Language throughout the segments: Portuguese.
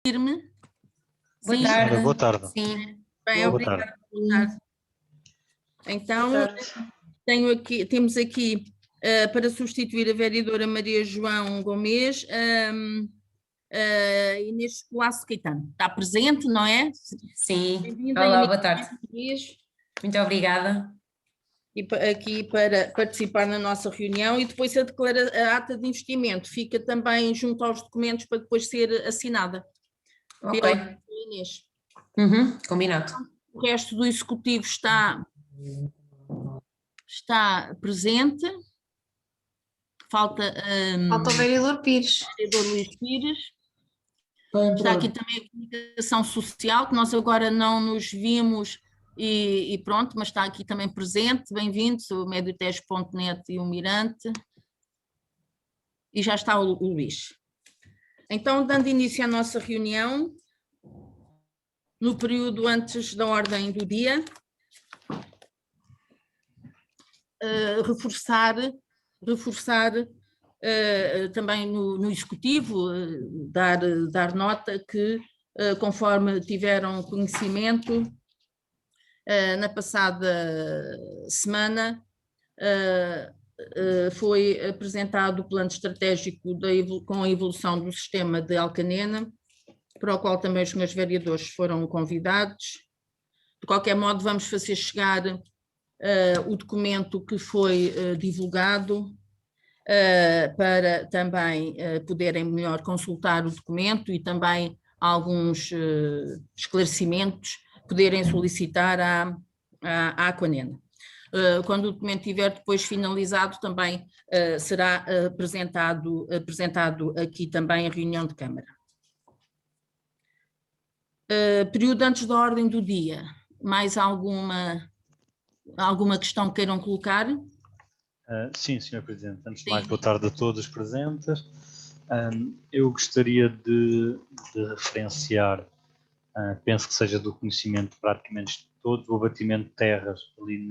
Ouvir-me? Boa Sim? tarde. Boa tarde. Sim. Bem, Boa obrigada. tarde. Boa tarde. Então, Boa tarde. temos aqui para substituir a vereadora Maria João Gomes, Inês Colasso Caetano. Está presente, não é? Sim. Bem-vinda, Olá, Inês. boa tarde. Muito obrigada. Aqui para participar na nossa reunião, e depois a ata de investimento fica também junto aos documentos para depois ser assinada Ok. pela Inês. Combinado. O resto do executivo está presente. Falta Falta o vereador Pires. o vereador Luís Pires. Está aqui também a comunicação social, que nós agora não nos vimos e pronto, mas está aqui também presente. Bem-vindos, o Mediotejo.net e o Mirante. E já está o Luís. Então, dando início à nossa reunião, no período antes da ordem do dia, reforçar também no Executivo, dar nota que, conforme tiveram conhecimento, na passada semana foi apresentado o plano estratégico com a evolução do sistema de Alcanena, para o qual também os senhores vereadores foram convidados. De qualquer modo, vamos fazer chegar o documento que foi divulgado, para também poderem melhor consultar o documento e também alguns esclarecimentos poderem solicitar à Aquanena. Quando o documento estiver depois finalizado, também será apresentado aqui também a reunião de Câmara. Período antes da ordem do dia, mais alguma questão que queiram colocar? Sim, Sr. Presidente. Antes de mais, boa tarde a todos os presentes. Eu gostaria de referenciar, penso que seja do conhecimento praticamente de todos, o abatimento de terras ali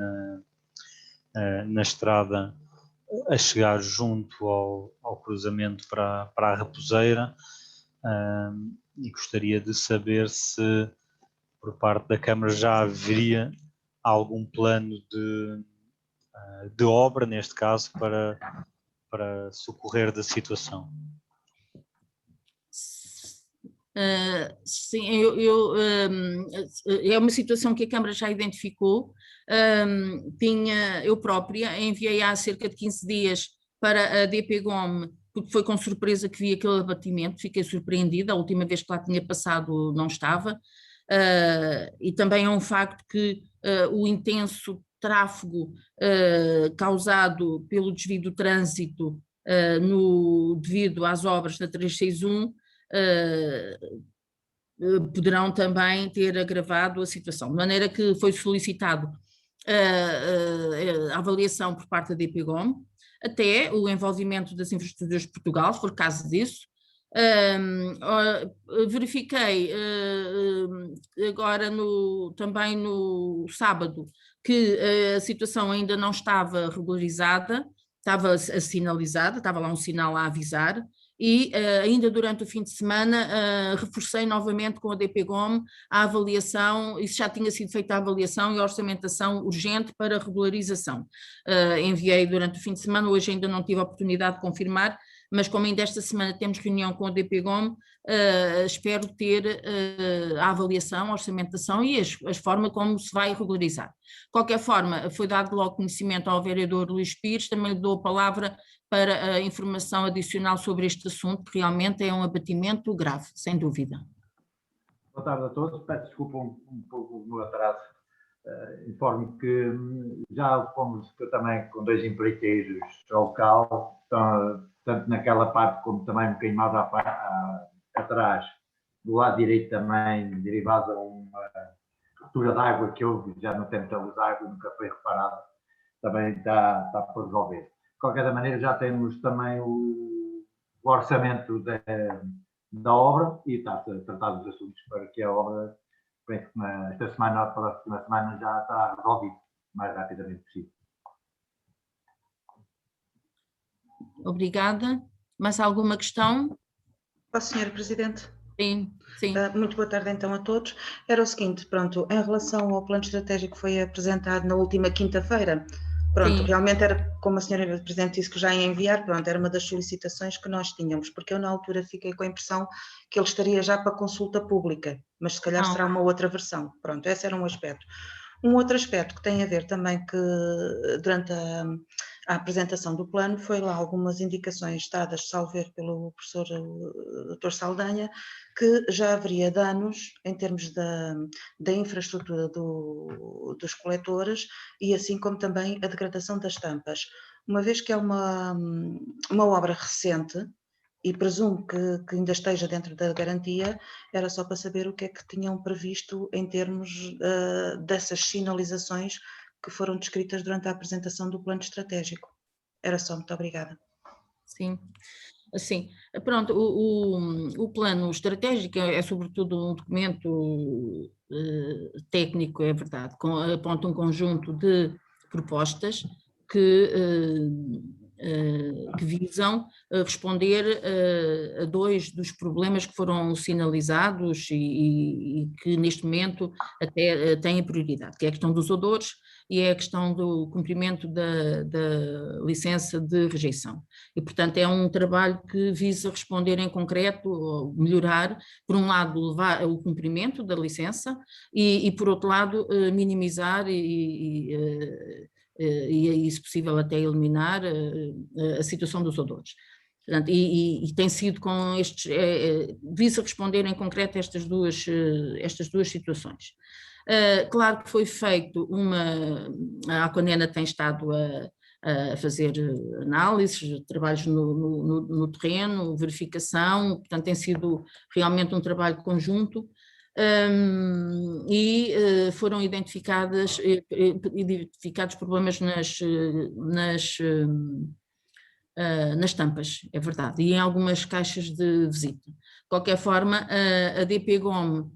na estrada a chegar junto ao cruzamento para a Raposeira, e gostaria de saber se por parte da Câmara já haveria algum plano de obra, neste caso, para socorrer da situação. Sim, é uma situação que a Câmara já identificou. Eu própria enviei há cerca de 15 dias para a DP Gome, porque foi com surpresa que vi aquele abatimento, fiquei surpreendida, a última vez que lá tinha passado não estava, e também é um facto que o intenso tráfego causado pelo desvio do trânsito devido às obras da 361 poderão também ter agravado a situação, de maneira que foi solicitado a avaliação por parte da DP Gome, até o envolvimento das infraestruturas de Portugal, se for caso disso. Verifiquei agora também no sábado que a situação ainda não estava regularizada, estava sinalizada, estava lá um sinal a avisar, e ainda durante o fim de semana reforcei novamente com a DP Gome a avaliação, isso já tinha sido feita a avaliação e a orçamentação urgente para regularização. Enviei durante o fim de semana, hoje ainda não tive a oportunidade de confirmar, mas como ainda esta semana temos reunião com a DP Gome, espero ter a avaliação, a orçamentação e as formas como se vai regularizar. De qualquer forma, foi dado logo conhecimento ao vereador Luís Pires, também lhe dou a palavra para a informação adicional sobre este assunto, que realmente é um abatimento grave, sem dúvida. Boa tarde a todos, peço desculpa um pouco no atraso. Informo que já fomos também com 2 empreiteiros ao local, tanto naquela parte como também um bocadinho mais atrás, do lado direito também, derivado a uma ruptura de água que houve, já no tempo da luz de água, nunca foi reparado, também está por resolver. De qualquer maneira, já temos também o orçamento da obra e está a tratar dos assuntos para que a obra, penso que esta semana ou a próxima semana já está resolvido o mais rapidamente possível. Obrigada. Mais alguma questão? Sr. Presidente. Sim, sim. Muito boa tarde então a todos. Era o seguinte, pronto, em relação ao plano estratégico que foi apresentado na última quinta-feira, pronto, Sim. realmente era, como a senhora Presidente disse que já ia enviar, pronto, era uma das solicitações que nós tínhamos, porque eu na altura fiquei com a impressão que ele estaria já para consulta pública, mas se calhar será uma outra versão. Pronto, esse era um aspecto. Um outro aspecto que tem a ver também que durante a apresentação do plano foi lá algumas indicações dadas, salvo ver pelo professor Dr. Saldanha, que já haveria danos em termos da infraestrutura dos coletores e assim como também a degradação das tampas. Uma vez que é uma obra recente, e presumo que ainda esteja dentro da garantia, era só para saber o que é que tinham previsto em termos dessas sinalizações que foram descritas durante a apresentação do plano estratégico. Era só, muito obrigada. Sim, assim, pronto, o plano estratégico é sobretudo um documento técnico, é verdade, aponta um conjunto de propostas que visam responder a dois dos problemas que foram sinalizados e que neste momento até têm prioridade, que é a questão dos odores e é a questão do cumprimento da licença de rejeição. E, portanto, é um trabalho que visa responder em concreto, ou melhorar, por um lado, levar o cumprimento da licença e por outro lado, minimizar e se possível até eliminar a situação dos odores. Portanto, e tem sido com estes, visa responder em concreto a estas duas situações. Claro que foi feito a Aquanena tem estado a fazer análises, trabalhos no terreno, verificação, portanto tem sido realmente um trabalho conjunto. Foram identificados problemas nas tampas, é verdade, e em algumas caixas de visita. De qualquer forma, a DP Gome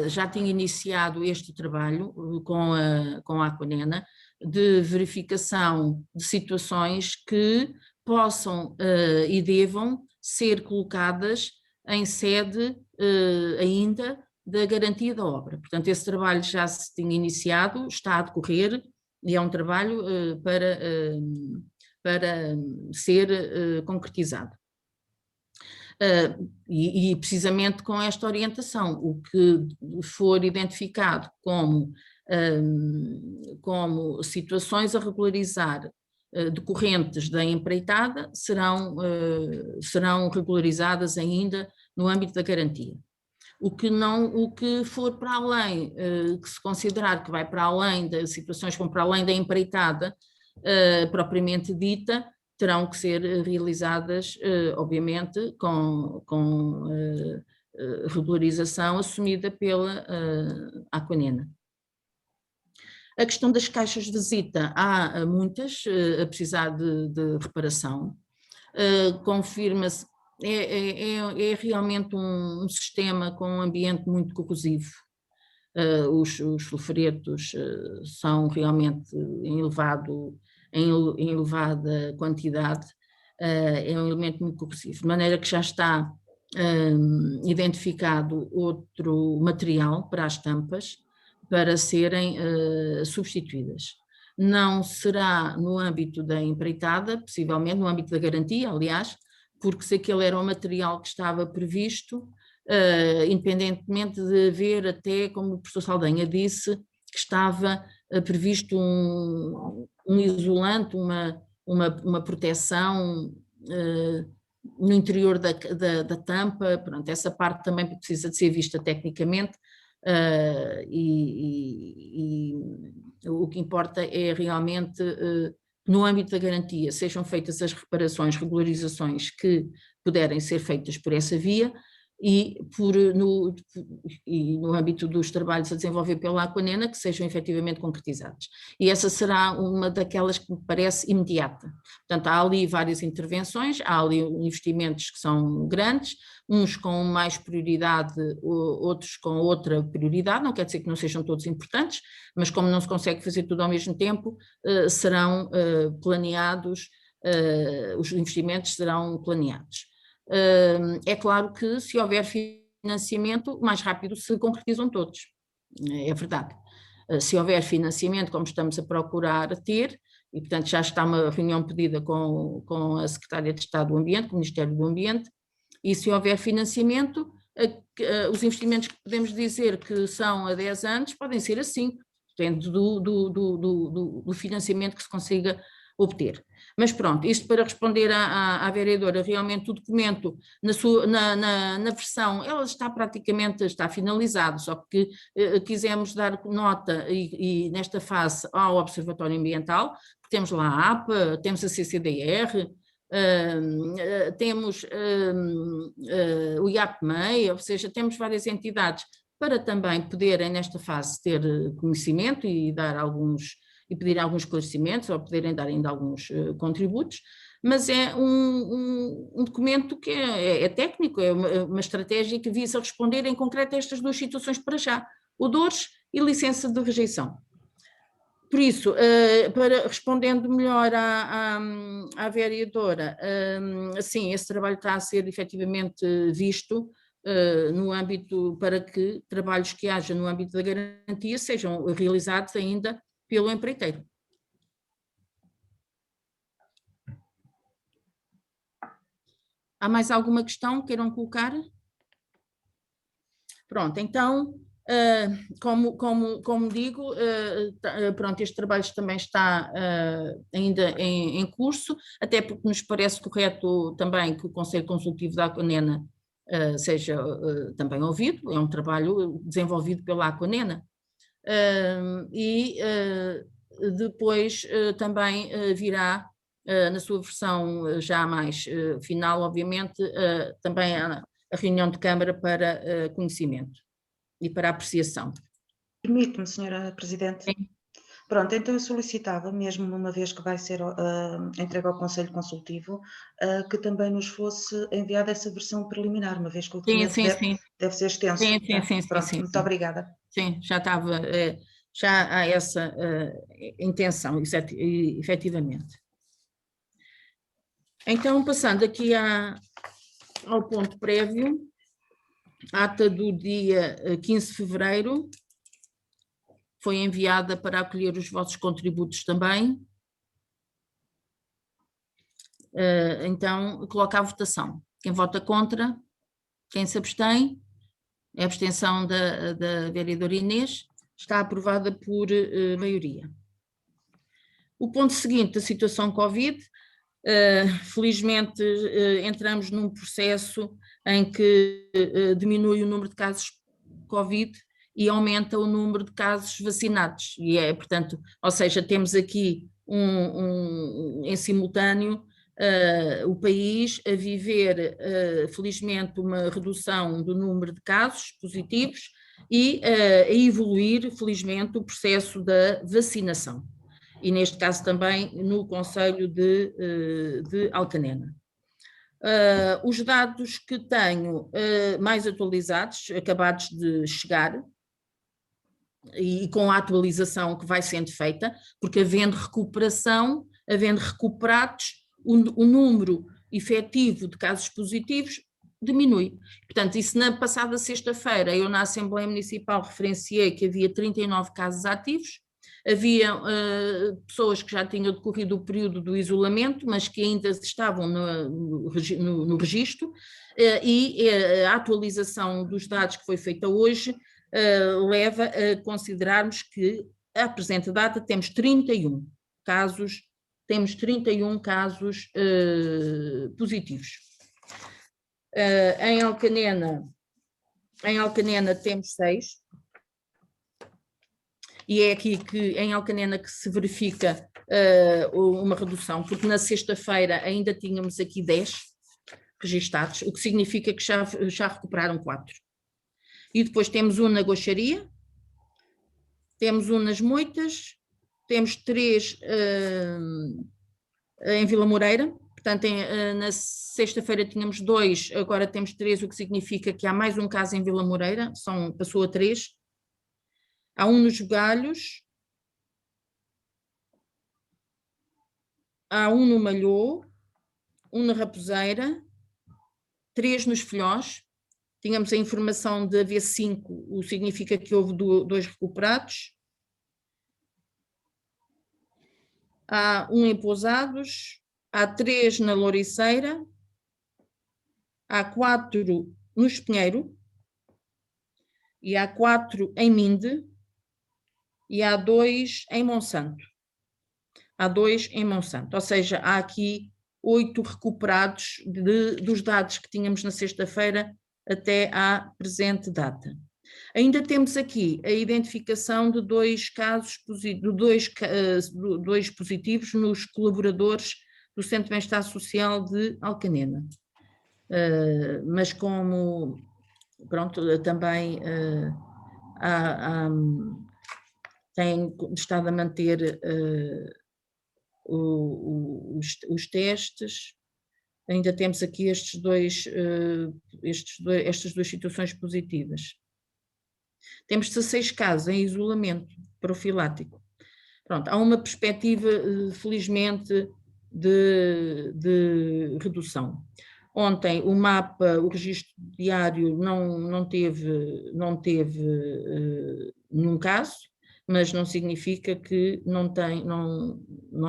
já tinha iniciado este trabalho com a Aquanena de verificação de situações que possam e devam ser colocadas em sede ainda da garantia da obra. Portanto, esse trabalho já se tinha iniciado, está a decorrer e é um trabalho para ser concretizado. E precisamente com esta orientação, o que for identificado como situações a regularizar decorrentes da empreitada serão regularizadas ainda no âmbito da garantia. O que for para além, que se considerar que vai para além das situações que vão para além da empreitada propriamente dita, terão que ser realizadas, obviamente, com regularização assumida pela Aquanena. A questão das caixas de visita, há muitas a precisar de reparação. Confirma-se, é realmente um sistema com um ambiente muito corrosivo. Os sulfuretos são realmente em elevada quantidade, é um elemento muito corrosivo, de maneira que já está identificado outro material para as tampas para serem substituídas. Não será no âmbito da empreitada, possivelmente no âmbito da garantia, aliás, porque se aquele era o material que estava previsto, independentemente de haver até, como o professor Saldanha disse, que estava previsto um isolante, uma proteção no interior da tampa, pronto, essa parte também precisa de ser vista tecnicamente, e o que importa é realmente, no âmbito da garantia, sejam feitas as reparações, regularizações que puderem ser feitas por essa via, e no âmbito dos trabalhos a desenvolver pela Aquanena, que sejam efetivamente concretizados. E essa será uma daquelas que me parece imediata. Portanto, há ali várias intervenções, há ali investimentos que são grandes, uns com mais prioridade, outros com outra prioridade, não quer dizer que não sejam todos importantes, mas como não se consegue fazer tudo ao mesmo tempo, serão planeados, os investimentos serão planeados. É claro que se houver financiamento, mais rápido se concretizam todos, é verdade. Se houver financiamento, como estamos a procurar ter, e portanto já está uma reunião pedida com a Secretária de Estado do Ambiente, com o Ministério do Ambiente, e se houver financiamento, os investimentos que podemos dizer que são a 10 anos podem ser assim, depende do financiamento que se consiga obter. Mas pronto, isto para responder à vereadora, realmente o documento na versão, ela está praticamente, está finalizado, só que quisemos dar nota e nesta fase ao Observatório Ambiental, temos lá a APA, temos a CCDR, temos o IAPMEI, ou seja, temos várias entidades para também poderem nesta fase ter conhecimento e dar e pedir alguns esclarecimentos ou poderem dar ainda alguns contributos, mas é um documento que é técnico, é uma estratégia que visa responder em concreto a estas duas situações para já, odores e licença de rejeição. Por isso, respondendo melhor à vereadora, sim, esse trabalho está a ser efetivamente visto no âmbito, para que trabalhos que haja no âmbito da garantia sejam realizados ainda pelo empreiteiro. Há mais alguma questão que queiram colocar? Pronto, então, como digo, pronto, este trabalho também está ainda em curso, até porque nos parece correto também que o Conselho Consultivo da Aquanena seja também ouvido, é um trabalho desenvolvido pela Aquanena. E depois também virá na sua versão já mais final, obviamente, também a reunião de Câmara para conhecimento e para apreciação. Permite-me, Senhora Presidente? Sim. Pronto, então eu solicitava, mesmo uma vez que vai ser entregue ao Conselho Consultivo, que também nos fosse enviada essa versão preliminar, uma vez que o documento deve ser extenso. Sim. Pronto, muito obrigada. Sim, já estava, já há essa intenção, efetivamente. Então, passando aqui ao ponto prévio, ata do dia 15 de fevereiro, foi enviada para acolher os vossos contributos também. Então, coloco à votação. Quem vota contra? Quem se abstém? A abstenção da vereadora Inês está aprovada por maioria. O ponto seguinte, a situação Covid. Felizmente entramos num processo em que diminui o número de casos Covid e aumenta o número de casos vacinados, e portanto, ou seja, temos aqui em simultâneo o país a viver felizmente uma redução do número de casos positivos e a evoluir felizmente o processo da vacinação. E neste caso também no concelho de Alcanena. Os dados que tenho mais atualizados, acabados de chegar, e com a atualização que vai sendo feita, porque havendo recuperação, havendo recuperados, o número efetivo de casos positivos diminui. Portanto, isso na passada sexta-feira, eu na Assembleia Municipal referenciei que havia 39 casos ativos. Havia pessoas que já tinham decorrido o período do isolamento, mas que ainda estavam no registro, e a atualização dos dados que foi feita hoje leva a considerarmos que, à presente data, temos 31 casos positivos. Em Alcanena temos 6. E é aqui que em Alcanena que se verifica uma redução, porque na sexta-feira ainda tínhamos aqui 10 registados, o que significa que já recuperaram 4. E depois temos um na Goixaria, temos um nas Moitas, temos 3 em Vila Moreira, portanto na sexta-feira tínhamos 2, agora temos 3, o que significa que há mais um caso em Vila Moreira, passou a 3. Há um nos Bugalhos, há um no Malhou, um na Raposeira, 3 nos Filhós, tínhamos a informação de haver 5, o que significa que houve 2 recuperados. Há 1 em Pousados, há 3 na Louriceira, há 4 no Espinheiro, e há 4 em Minde, e há 2 em Monsanto. Há 2 em Monsanto, ou seja, há aqui 8 recuperados dos dados que tínhamos na sexta-feira até à presente data. Ainda temos aqui a identificação de 2 casos, dois positivos nos colaboradores do Centro de Bem-Estar Social de Alcanena. Mas como, pronto, também tem estado a manter os testes, ainda temos aqui estas 2 situações positivas. Temos 16 casos em isolamento profilático. Pronto, há uma perspectiva, felizmente, de redução. Ontem o mapa, o registro diário não teve nenhum caso, mas não significa que não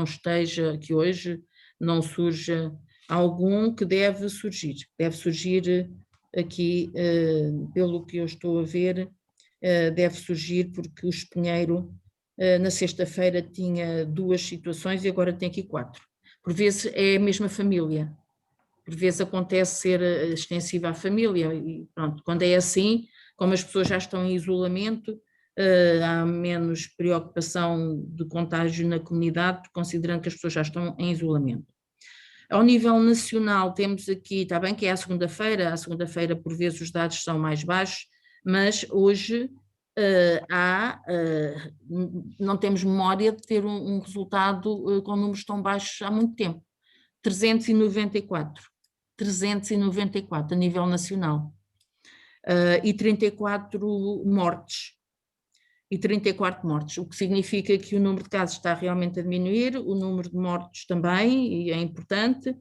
esteja, que hoje não surja algum que deve surgir. Deve surgir aqui, pelo que eu estou a ver, deve surgir porque o Espinheiro na sexta-feira tinha 2 situações e agora tem aqui 4. Por vezes é a mesma família, por vezes acontece ser extensiva à família e pronto, quando é assim, como as pessoas já estão em isolamento, há menos preocupação de contágio na comunidade, considerando que as pessoas já estão em isolamento. Ao nível nacional temos aqui, está bem que é a segunda-feira por vezes os dados são mais baixos, mas hoje não temos memória de ter um resultado com números tão baixos há muito tempo. 394 a nível nacional e 34 mortes. O que significa que o número de casos está realmente a diminuir, o número de mortos também, e é importante.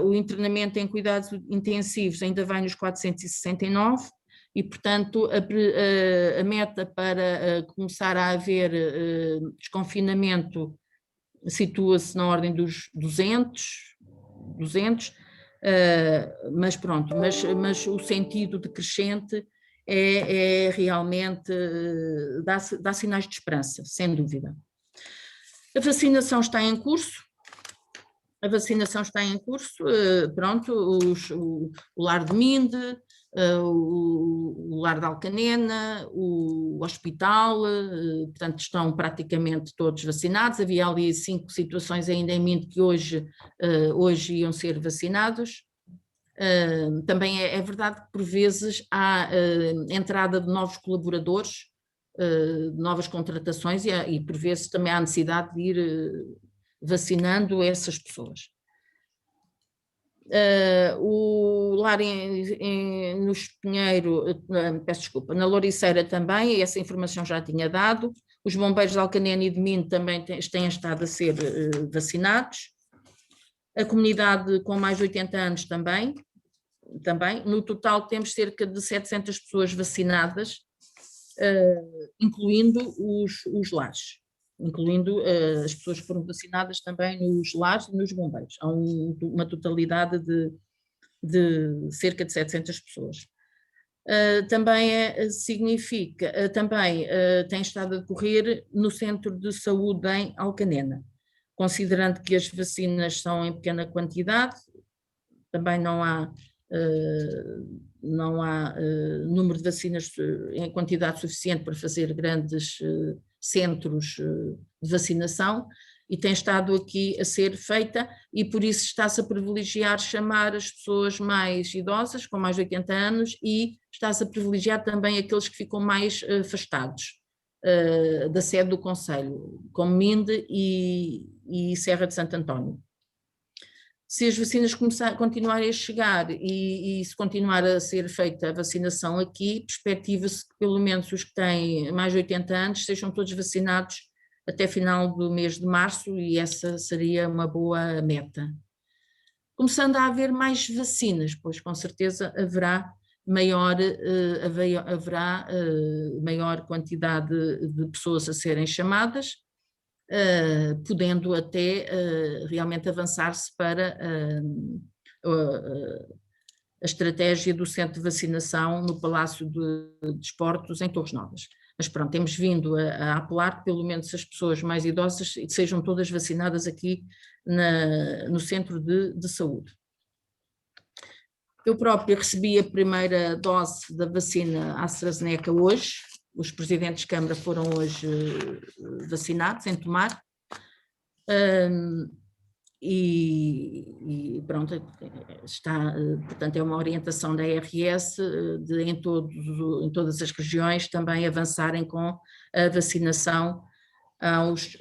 O internamento em cuidados intensivos ainda vai nos 469 e, portanto, a meta para começar a haver desconfinamento situa-se na ordem dos 200, mas pronto, mas o sentido decrescente é realmente, dá sinais de esperança, sem dúvida. A vacinação está em curso, pronto, o Lar de Minde, o Lar de Alcanena, o hospital, portanto estão praticamente todos vacinados. Havia ali 5 situações ainda em Minde que hoje iam ser vacinados. Também é verdade que por vezes há entrada de novos colaboradores, de novas contratações e por vezes também há necessidade de ir vacinando essas pessoas. O lar no Espinheiro, peço desculpa, na Louriceira também, essa informação já tinha dado. Os bombeiros de Alcanena e de Minde também têm estado a ser vacinados. A comunidade com mais de 80 anos também. No total temos cerca de 700 pessoas vacinadas, incluindo os lares. Incluindo as pessoas que foram vacinadas também nos lares e nos bombeiros. Há uma totalidade de cerca de 700 pessoas. Também tem estado a decorrer no Centro de Saúde em Alcanena, considerando que as vacinas são em pequena quantidade, também não há número de vacinas em quantidade suficiente para fazer grandes centros de vacinação e tem estado aqui a ser feita e por isso está-se a privilegiar chamar as pessoas mais idosas, com mais de 80 anos e está-se a privilegiar também aqueles que ficam mais afastados da sede do Conselho, como Minde e Serra de Santo António. Se as vacinas continuarem a chegar e se continuar a ser feita a vacinação aqui, perspectiva-se que pelo menos os que têm mais de 80 anos sejam todos vacinados até final do mês de março e essa seria uma boa meta. Começando a haver mais vacinas, pois com certeza haverá haverá maior quantidade de pessoas a serem chamadas, podendo até realmente avançar-se para a estratégia do centro de vacinação no Palácio de Desportos em Torres Novas. Mas pronto, temos vindo a apelar que pelo menos as pessoas mais idosas sejam todas vacinadas aqui no centro de saúde. Eu própria recebi a primeira dose da vacina AstraZeneca hoje, os presidentes de Câmara foram hoje vacinados em Tomar, e pronto, portanto é uma orientação da ARS de em todas as regiões também avançarem com a vacinação aos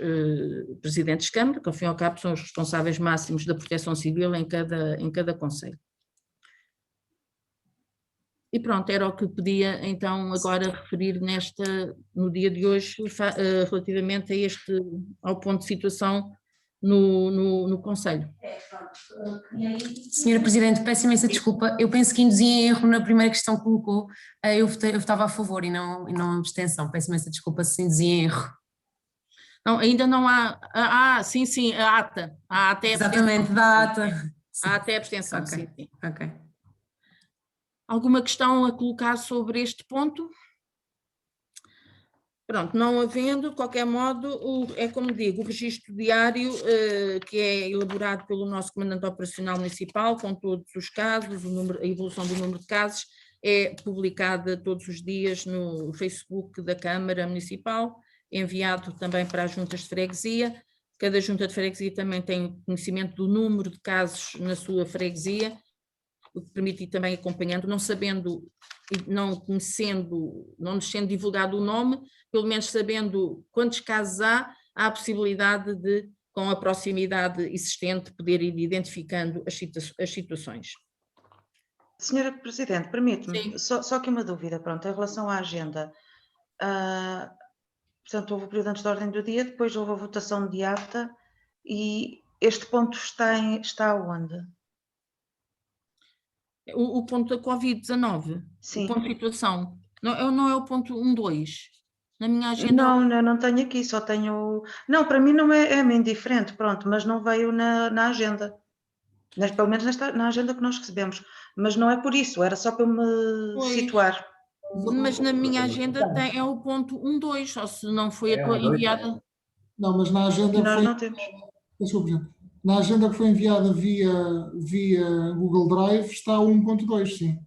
presidentes de Câmara, que ao fim e ao cabo são os responsáveis máximos da proteção civil em cada concelho. E pronto, era o que podia então agora referir no dia de hoje relativamente ao ponto de situação no Conselho. Senhora Presidente, peço imensa desculpa, eu penso que induzia em erro na primeira questão que colocou, eu votava a favor e não abstenção, peço imensa desculpa se induzia em erro. Não, ainda não há, sim, a ata é exatamente, da ata. A ata é abstenção, okay. Sim. Ok. Alguma questão a colocar sobre este ponto? Pronto, não havendo, de qualquer modo, é como digo, o registro diário que é elaborado pelo nosso Comandante Operacional Municipal, com todos os casos, a evolução do número de casos, é publicada todos os dias no Facebook da Câmara Municipal, enviado também para as juntas de freguesia. Cada junta de freguesia também tem conhecimento do número de casos na sua freguesia, o que permite ir também acompanhando, não sabendo, não conhecendo, não nos sendo divulgado o nome, pelo menos sabendo quantos casos há a possibilidade de, com a proximidade existente, poder ir identificando as situações. Senhora Presidente, permite-me, só que uma dúvida, pronto, em relação à agenda. Portanto, houve o período antes da ordem do dia, depois houve a votação de ata e este ponto está onde? O ponto da Covid-19, o ponto de situação, não é o ponto 1.2, na minha agenda... Não tenho aqui, só tenho... Não, para mim não é indiferente, pronto, mas não veio na agenda, pelo menos na agenda que nós recebemos, mas não é por isso, era só para me situar. Mas na minha agenda é o ponto 1.2, só se não foi a tua enviada... Não, mas na agenda nós não temos. Desculpe, na agenda que foi enviada via Google Drive está o 1.2, sim.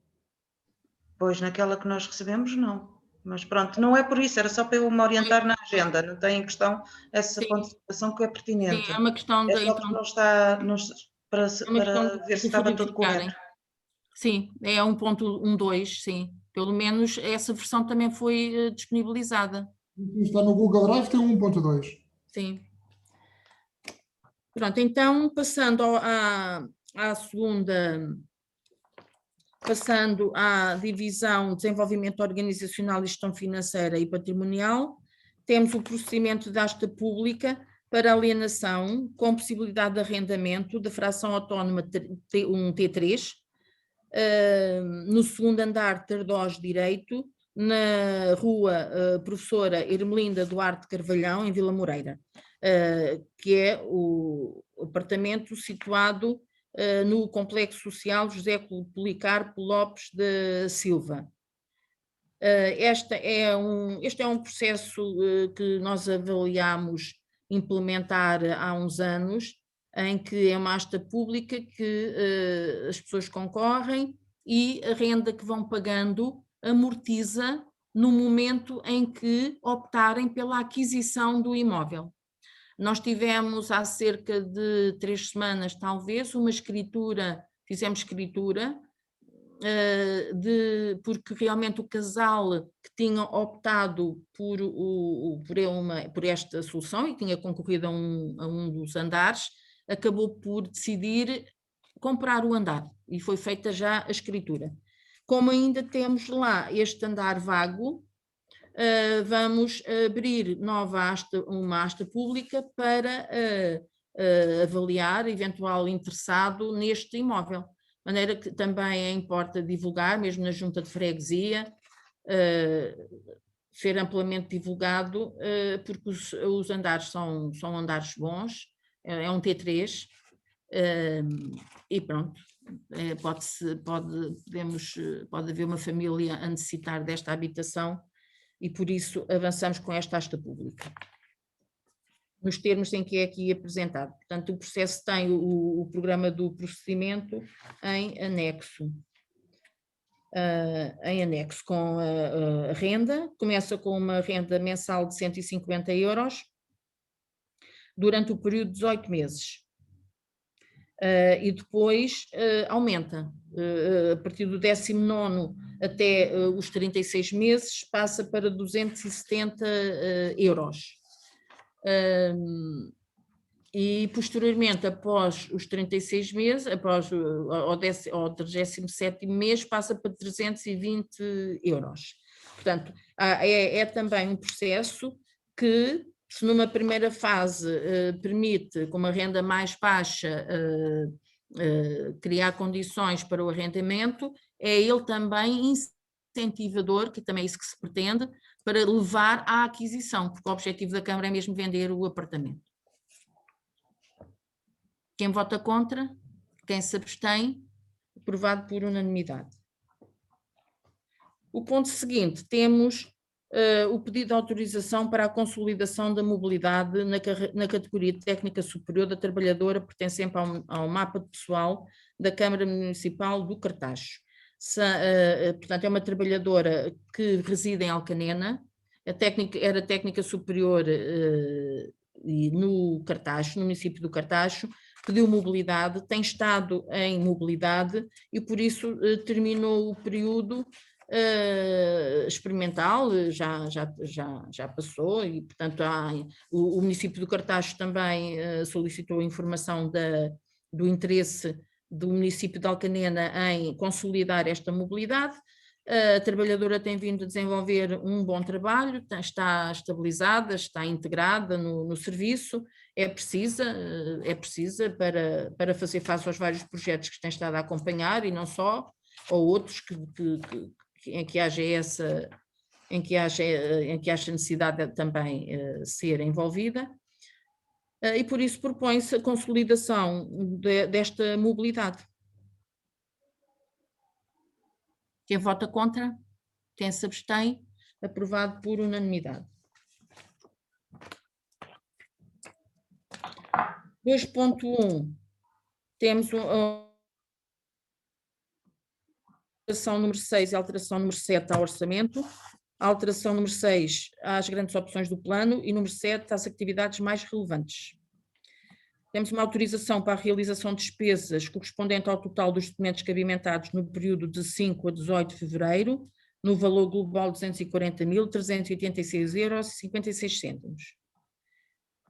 Pois, naquela que nós recebemos, não. Mas pronto, não é por isso, era só para eu me orientar na agenda, não tem em questão essa ponto de situação que é pertinente. Sim, é uma questão só que não está, para ver se estava tudo correto. Sim, é 1.12, sim. Pelo menos essa versão também foi disponibilizada. Está no Google Drive, tem 1.2. Sim. Pronto, então, passando à segunda, passando à divisão de desenvolvimento organizacional e gestão financeira e patrimonial, temos o procedimento de asta pública para alienação com possibilidade de arrendamento da fração autónoma um T3, no segundo andar de Tardós Direito, na rua Professora Ermelinda Duarte Carvalhão, em Vila Moreira, que é o apartamento situado no Complexo Social José Policarpo Lopes da Silva. Este é um processo que nós avaliamos implementar há uns anos, em que é uma asta pública que as pessoas concorrem e a renda que vão pagando amortiza no momento em que optarem pela aquisição do imóvel. Nós tivemos há cerca de 3 semanas, talvez, fizemos escritura, porque realmente o casal que tinha optado por esta solução e tinha concorrido a um dos andares, acabou por decidir comprar o andar e foi feita já a escritura. Como ainda temos lá este andar vago, vamos abrir uma asta pública para avaliar eventual interessado neste imóvel. maneira que também importa divulgar, mesmo na junta de freguesia, ser amplamente divulgado, porque os andares são andares bons, é um T3, e pronto, pode haver uma família a necessitar desta habitação e por isso avançamos com esta asta pública, nos termos em que é aqui apresentado. Portanto, o processo tem o programa do procedimento em anexo. Com a renda, começa com uma renda mensal de 150 euros durante o período de 18 meses. E depois aumenta, a partir do 19º até os 36 meses, passa para 270 euros. E posteriormente, após os 36 meses, após ao 37º mês, passa para 320 euros. Portanto, é também um processo que, se numa primeira fase permite, com uma renda mais baixa, criar condições para o arrendamento, é ele também incentivador, que também é isso que se pretende, para levar à aquisição, porque o objetivo da Câmara é mesmo vender o apartamento. Quem vota contra? Quem se abstém? Aprovado por unanimidade. O ponto seguinte, temos o pedido de autorização para a consolidação da mobilidade na categoria técnica superior da trabalhadora pertencente ao mapa de pessoal da Câmara Municipal do Cartaxo. Portanto, é uma trabalhadora que reside em Alcanena, era técnica superior no Cartaxo, no município do Cartaxo, pediu mobilidade, tem estado em mobilidade e por isso terminou o período experimental, já passou e portanto o município do Cartaxo também solicitou informação do interesse do município de Alcanena em consolidar esta mobilidade. A trabalhadora tem vindo a desenvolver um bom trabalho, está estabilizada, está integrada no serviço, é precisa para fazer face aos vários projetos que tem estado a acompanhar e não só, ou outros em que haja necessidade de também ser envolvida. E por isso propõe-se a consolidação desta mobilidade. Quem vota contra? Quem se abstém? Aprovado por unanimidade. 2.1. Temos a alteração número 6 e a alteração número 7 ao orçamento. A alteração número 6 às grandes opções do plano e número 7 às atividades mais relevantes. Temos uma autorização para a realização de despesas correspondente ao total dos documentos cabimentados no período de 5 a 18 de fevereiro, no valor global de 240.386,56 euros.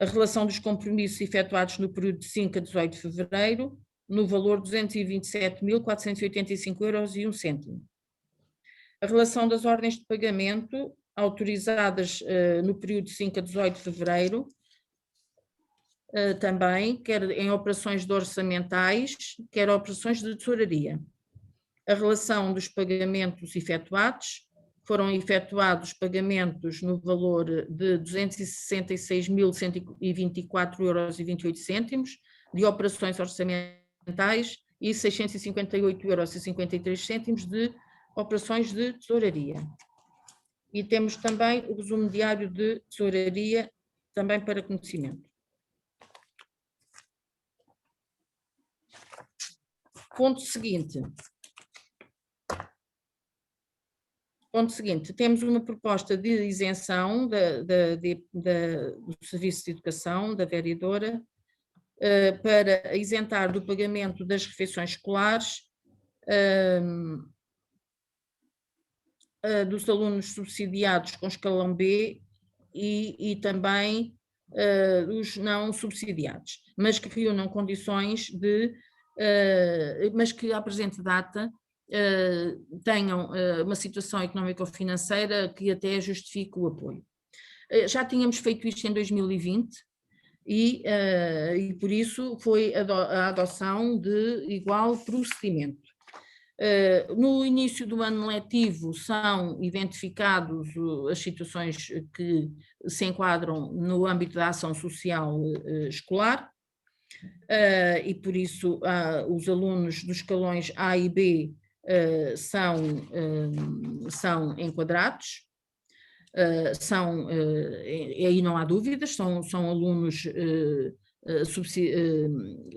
A relação dos compromissos efetuados no período de 5 a 18 de fevereiro, no valor de 227.485,01 euros. A relação das ordens de pagamento autorizadas no período de 5 a 18 de fevereiro, também, quer em operações de orçamentais, quer operações de tesouraria. A relação dos pagamentos efetuados, foram efetuados pagamentos no valor de 266.124,28 euros de operações orçamentais e 658,53 euros de operações de tesouraria. E temos também o resumo diário de tesouraria, também para conhecimento. Ponto seguinte, temos uma proposta de isenção do Serviço de Educação, da vereadora, para isentar do pagamento das refeições escolares dos alunos subsidiados com escalão B e também os não subsidiados, mas que reúnam condições mas que à presente data tenham uma situação económico-financeira que até justifique o apoio. Já tínhamos feito isto em 2020 e por isso foi a adoção de igual procedimento. No início do ano letivo são identificados as situações que se enquadram no âmbito da ação social escolar, e por isso os alunos dos escalões A e B são enquadrados, aí não há dúvidas, são alunos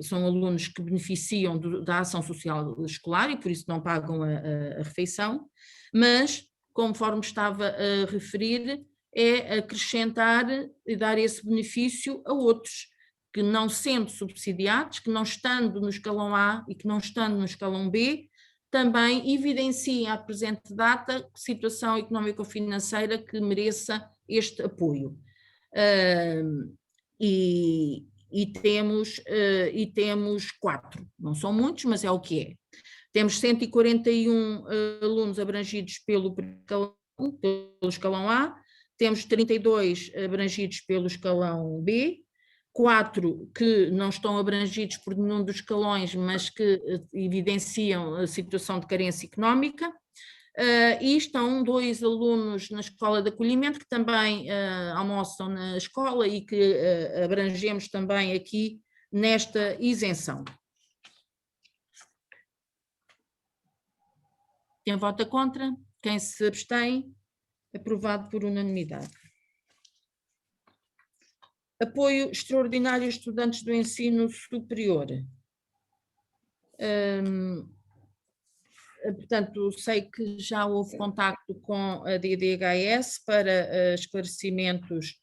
são alunos que beneficiam da ação social escolar e por isso não pagam a refeição, mas, conforme estava a referir, é acrescentar e dar esse benefício a outros que, não sendo subsidiados, que não estando no escalão A e que não estando no escalão B, também evidenciem à presente data situação económico-financeira que mereça este apoio. E temos 4, não são muitos, mas é o que é. Temos 141 alunos abrangidos pelo escalão A, temos 32 abrangidos pelo escalão B, 4 que não estão abrangidos por nenhum dos escalões, mas que evidenciam a situação de carência económica, e estão 2 alunos na escola de acolhimento que também almoçam na escola e que abrangemos também aqui nesta isenção. Quem vota contra? Quem se abstém? Aprovado por unanimidade. Apoio extraordinário a estudantes do ensino superior. Portanto, sei que já houve contacto com a DDHS para esclarecimentos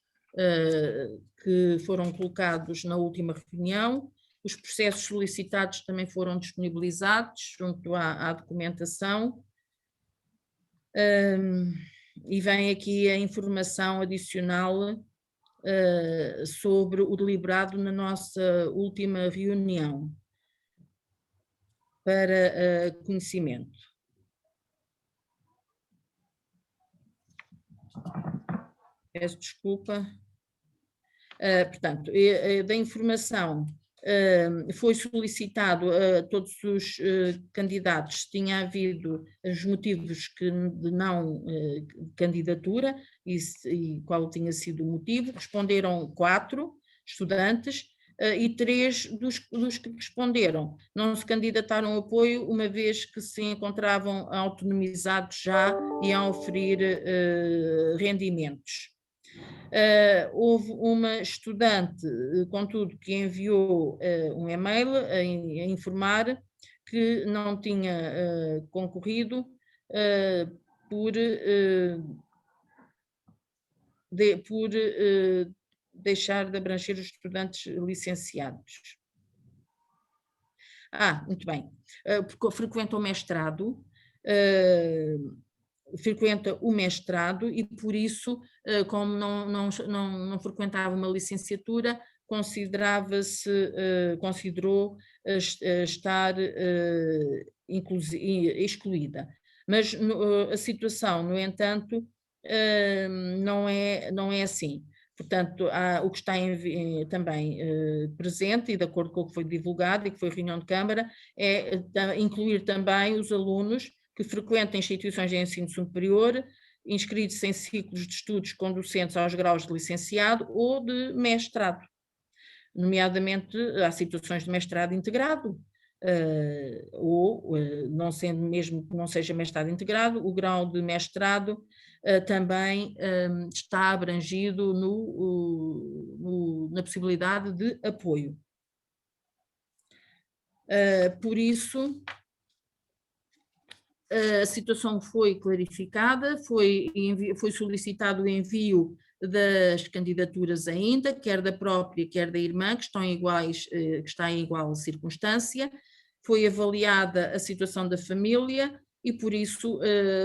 que foram colocados na última reunião. Os processos solicitados também foram disponibilizados junto à documentação. E vem aqui a informação adicional sobre o deliberado na nossa última reunião para conhecimento. Peço desculpa. Portanto, da informação foi solicitado a todos os candidatos se tinha havido os motivos de não candidatura e qual tinha sido o motivo. Responderam 4 estudantes e 3 dos que responderam não se candidataram ao apoio, uma vez que se encontravam autonomizados já e a oferir rendimentos. Houve uma estudante, contudo, que enviou um e-mail a informar que não tinha concorrido por deixar de abranger os estudantes licenciados. Muito bem, porque frequenta o mestrado, e por isso, como não frequentava uma licenciatura, considerou estar excluída. Mas a situação, no entanto, não é assim. Portanto, o que está também presente, e de acordo com o que foi divulgado e que foi reunião de Câmara, é incluir também os alunos que frequentam instituições de ensino superior, inscritos em ciclos de estudos conducentes aos graus de licenciado ou de mestrado. Nomeadamente, há situações de mestrado integrado, ou, não sendo mesmo que não seja mestrado integrado, o grau de mestrado também está abrangido na possibilidade de apoio. Por isso, a situação foi clarificada, foi solicitado o envio das candidaturas ainda, quer da própria, quer da irmã, que está em igual circunstância, foi avaliada a situação da família e por isso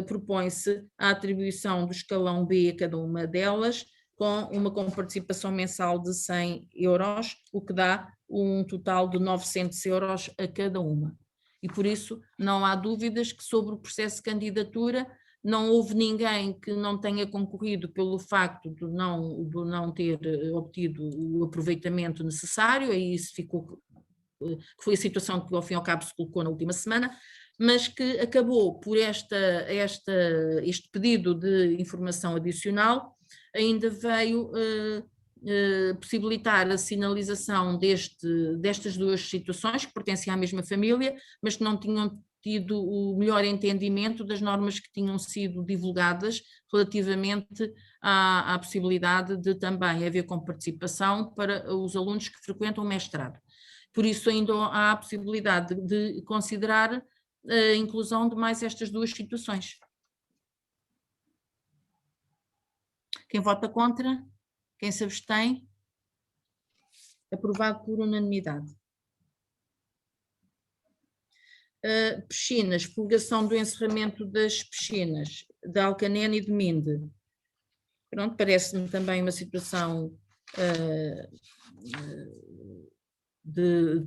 propõe-se a atribuição do escalão B a cada uma delas, com participação mensal de 100 euros, o que dá um total de 900 euros a cada uma. E por isso não há dúvidas que sobre o processo de candidatura não houve ninguém que não tenha concorrido pelo facto de não ter obtido o aproveitamento necessário, aí isso ficou, que foi a situação que ao fim e ao cabo se colocou na última semana, mas que acabou por este pedido de informação adicional, ainda veio possibilitar a sinalização destas duas situações que pertencem à mesma família, mas que não tinham tido o melhor entendimento das normas que tinham sido divulgadas relativamente à possibilidade de também haver comparticipação para os alunos que frequentam o mestrado. Por isso ainda há a possibilidade de considerar a inclusão de mais estas duas situações. Quem vota contra? Quem se abstém? Aprovado por unanimidade. Piscinas, prorrogação do encerramento das piscinas de Alcanena e de Minde. Pronto, parece-me também uma situação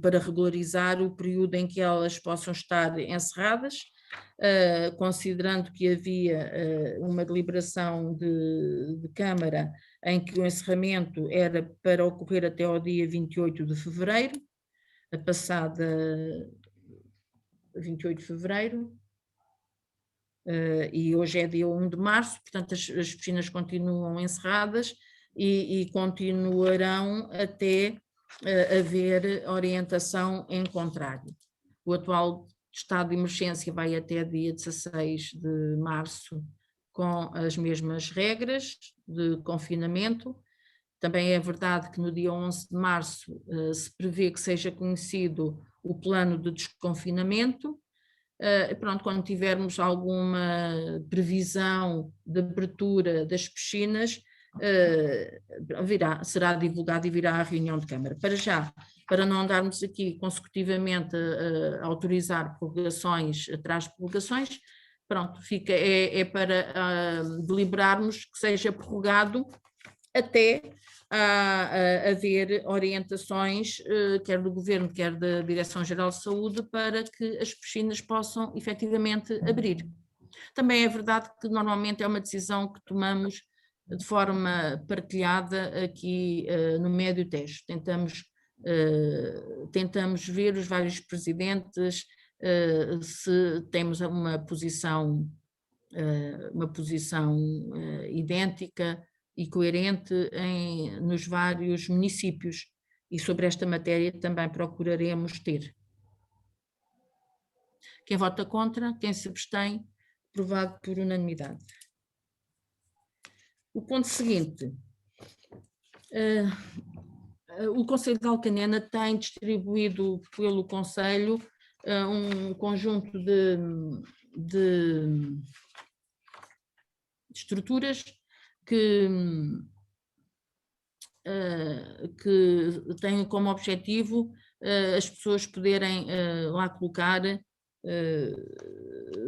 para regularizar o período em que elas possam estar encerradas, considerando que havia uma deliberação de Câmara em que o encerramento era para ocorrer até ao dia 28 de fevereiro, a passada 28 de fevereiro, e hoje é dia 1 de março, portanto as piscinas continuam encerradas e continuarão até haver orientação em contrário. O atual estado de emergência vai até dia 16 de março com as mesmas regras de confinamento. Também é verdade que no dia 11 de março se prevê que seja conhecido o plano de desconfinamento. Pronto, quando tivermos alguma previsão de abertura das piscinas, será divulgado e virá à reunião de Câmara. Para já, para não andarmos aqui consecutivamente a autorizar prorrogações atrás de prorrogações, pronto, é para deliberarmos que seja prorrogado até haver orientações, quer do Governo, quer da Direção-Geral de Saúde, para que as piscinas possam efetivamente abrir. Também é verdade que normalmente é uma decisão que tomamos de forma partilhada aqui no Médio Tejo. Tentamos ver os vários presidentes se temos uma posição idêntica e coerente nos vários municípios, e sobre esta matéria também procuraremos ter. Quem vota contra, quem se abstém, aprovado por unanimidade. O ponto seguinte, o Conselho de Alcanena tem distribuído pelo Conselho um conjunto de estruturas que têm como objetivo as pessoas poderem lá colocar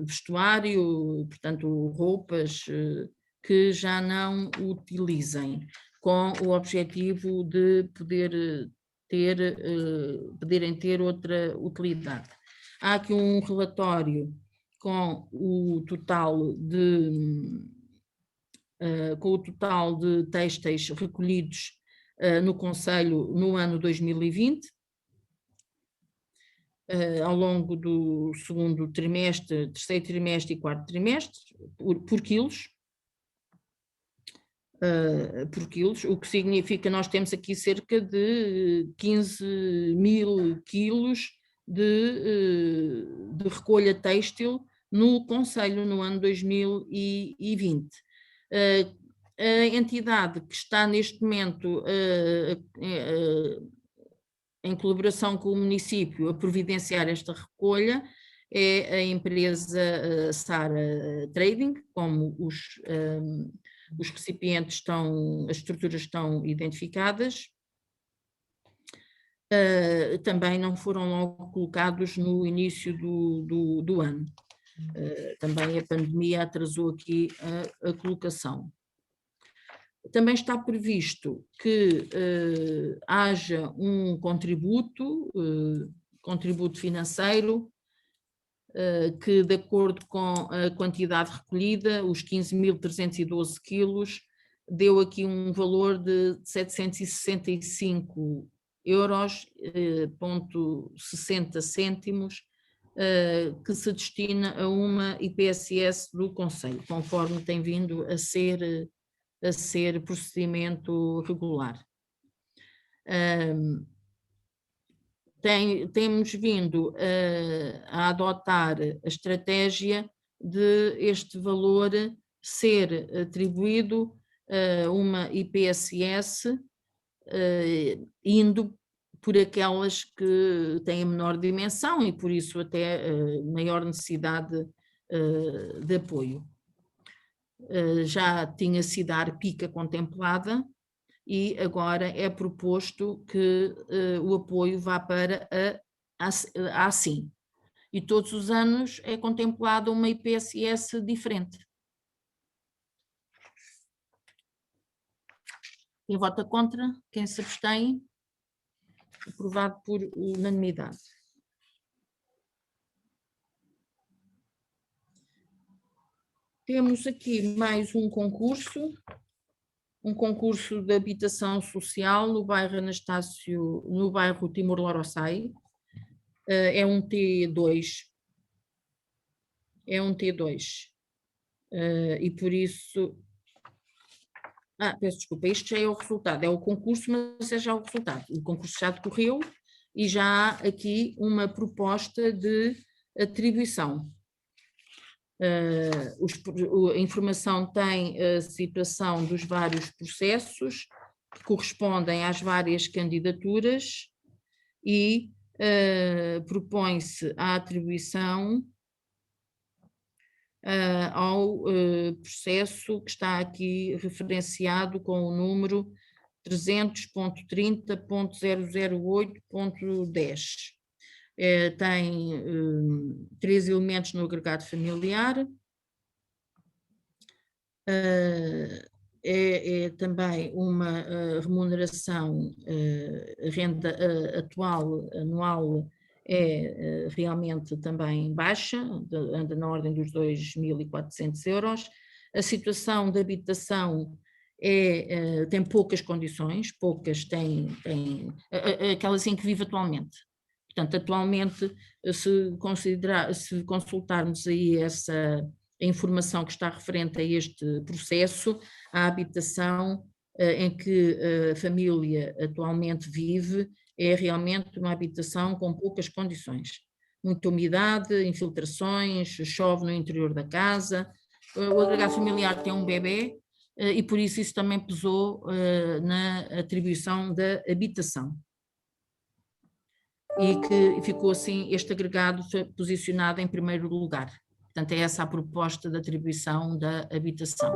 vestuário, portanto roupas que já não utilizem, com o objetivo de poderem ter outra utilidade. Há aqui um relatório com o total de têxteis recolhidos no Conselho no ano 2020, ao longo do segundo trimestre, terceiro trimestre e quarto trimestre, por quilos, o que significa que nós temos aqui cerca de 15.000 quilos de recolha têxtil no Conselho no ano 2020. A entidade que está neste momento em colaboração com o município a providenciar esta recolha é a empresa Sara Trading, como os recipientes as estruturas estão identificadas. Também não foram logo colocados no início do ano. Também a pandemia atrasou aqui a colocação. Também está previsto que haja um contributo financeiro que, de acordo com a quantidade recolhida, os 15.312 quilos, deu aqui um valor de 765 euros, 60 cêntimos que se destina a uma IPSS do Conselho, conforme tem vindo a ser procedimento regular. Temos vindo a adotar a estratégia de este valor ser atribuído a uma IPSS, indo por aquelas que têm a menor dimensão e por isso até maior necessidade de apoio. Já tinha sido a ARPICA contemplada e agora é proposto que o apoio vá para a ASIM. E todos os anos é contemplada uma IPSS diferente. Quem vota contra? Quem se abstém? Aprovado por unanimidade. Temos aqui mais um concurso de habitação social no bairro Anastácio, no bairro Timor-Leste. É um T2. E por isso... peço desculpa, isto já é o resultado, é o concurso, mas é já o resultado. O concurso já decorreu e já há aqui uma proposta de atribuição. A informação tem a situação dos vários processos que correspondem às várias candidaturas e propõe-se a atribuição ao processo que está aqui referenciado com o número 300.30.008.10. Tem 3 elementos no agregado familiar, é também uma remuneração, a renda atual, anual, é realmente também baixa, anda na ordem dos 2.400 euros. A situação de habitação tem poucas condições, tem aquelas em que vive atualmente. Portanto, atualmente, se consultarmos aí a informação que está referente a este processo, a habitação em que a família atualmente vive é realmente uma habitação com poucas condições. Muita umidade, infiltrações, chove no interior da casa, o agregado familiar tem um bebê e por isso também pesou na atribuição da habitação. E que ficou assim, este agregado foi posicionado em primeiro lugar. Portanto, é essa a proposta de atribuição da habitação.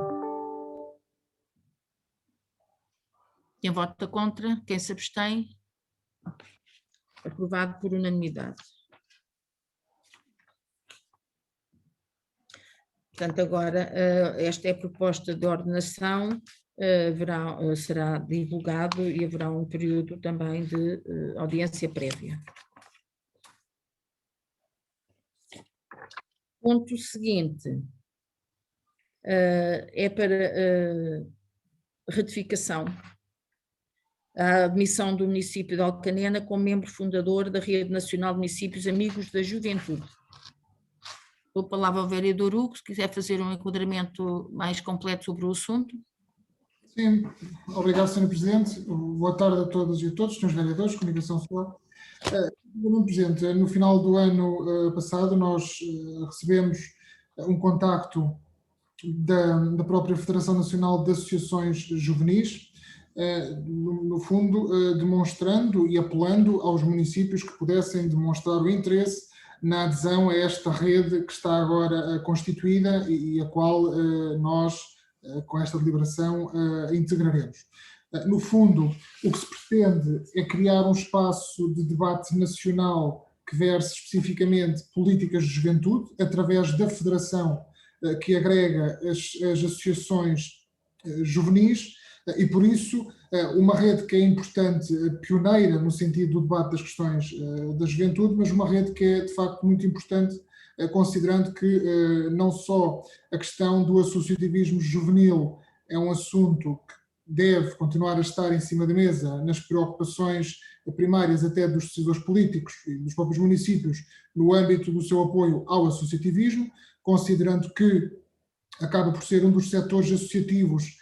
Quem vota contra? Quem se abstém? Aprovado por unanimidade. Portanto, agora, esta é a proposta de ordenação, será divulgado e haverá um período também de audiência prévia. Ponto seguinte, é para ratificação. A admissão do município de Alcanena como membro fundador da Rede Nacional de Municípios Amigos da Juventude. Dou a palavra ao vereador Hugo, se quiser fazer um enquadramento mais completo sobre o assunto. Sim, obrigado, Sr. Presidente. Boa tarde a todas e a todos, Srs. Vereadores, Comunicação Social. Sr. Presidente, no final do ano passado nós recebemos um contacto da própria Federação Nacional de Associações Juvenis, no fundo demonstrando e apelando aos municípios que pudessem demonstrar o interesse na adesão a esta rede que está agora constituída e a qual nós, com esta deliberação, integraremos. No fundo, o que se pretende é criar um espaço de debate nacional que verse especificamente políticas de juventude, através da federação que agrega as associações juvenis, e por isso uma rede que é importante, pioneira no sentido do debate das questões da juventude, mas uma rede que é de facto muito importante, considerando que não só a questão do associativismo juvenil é um assunto deve continuar a estar em cima da mesa nas preocupações primárias até dos decisores políticos e dos próprios municípios no âmbito do seu apoio ao associativismo, considerando que acaba por ser um dos setores associativos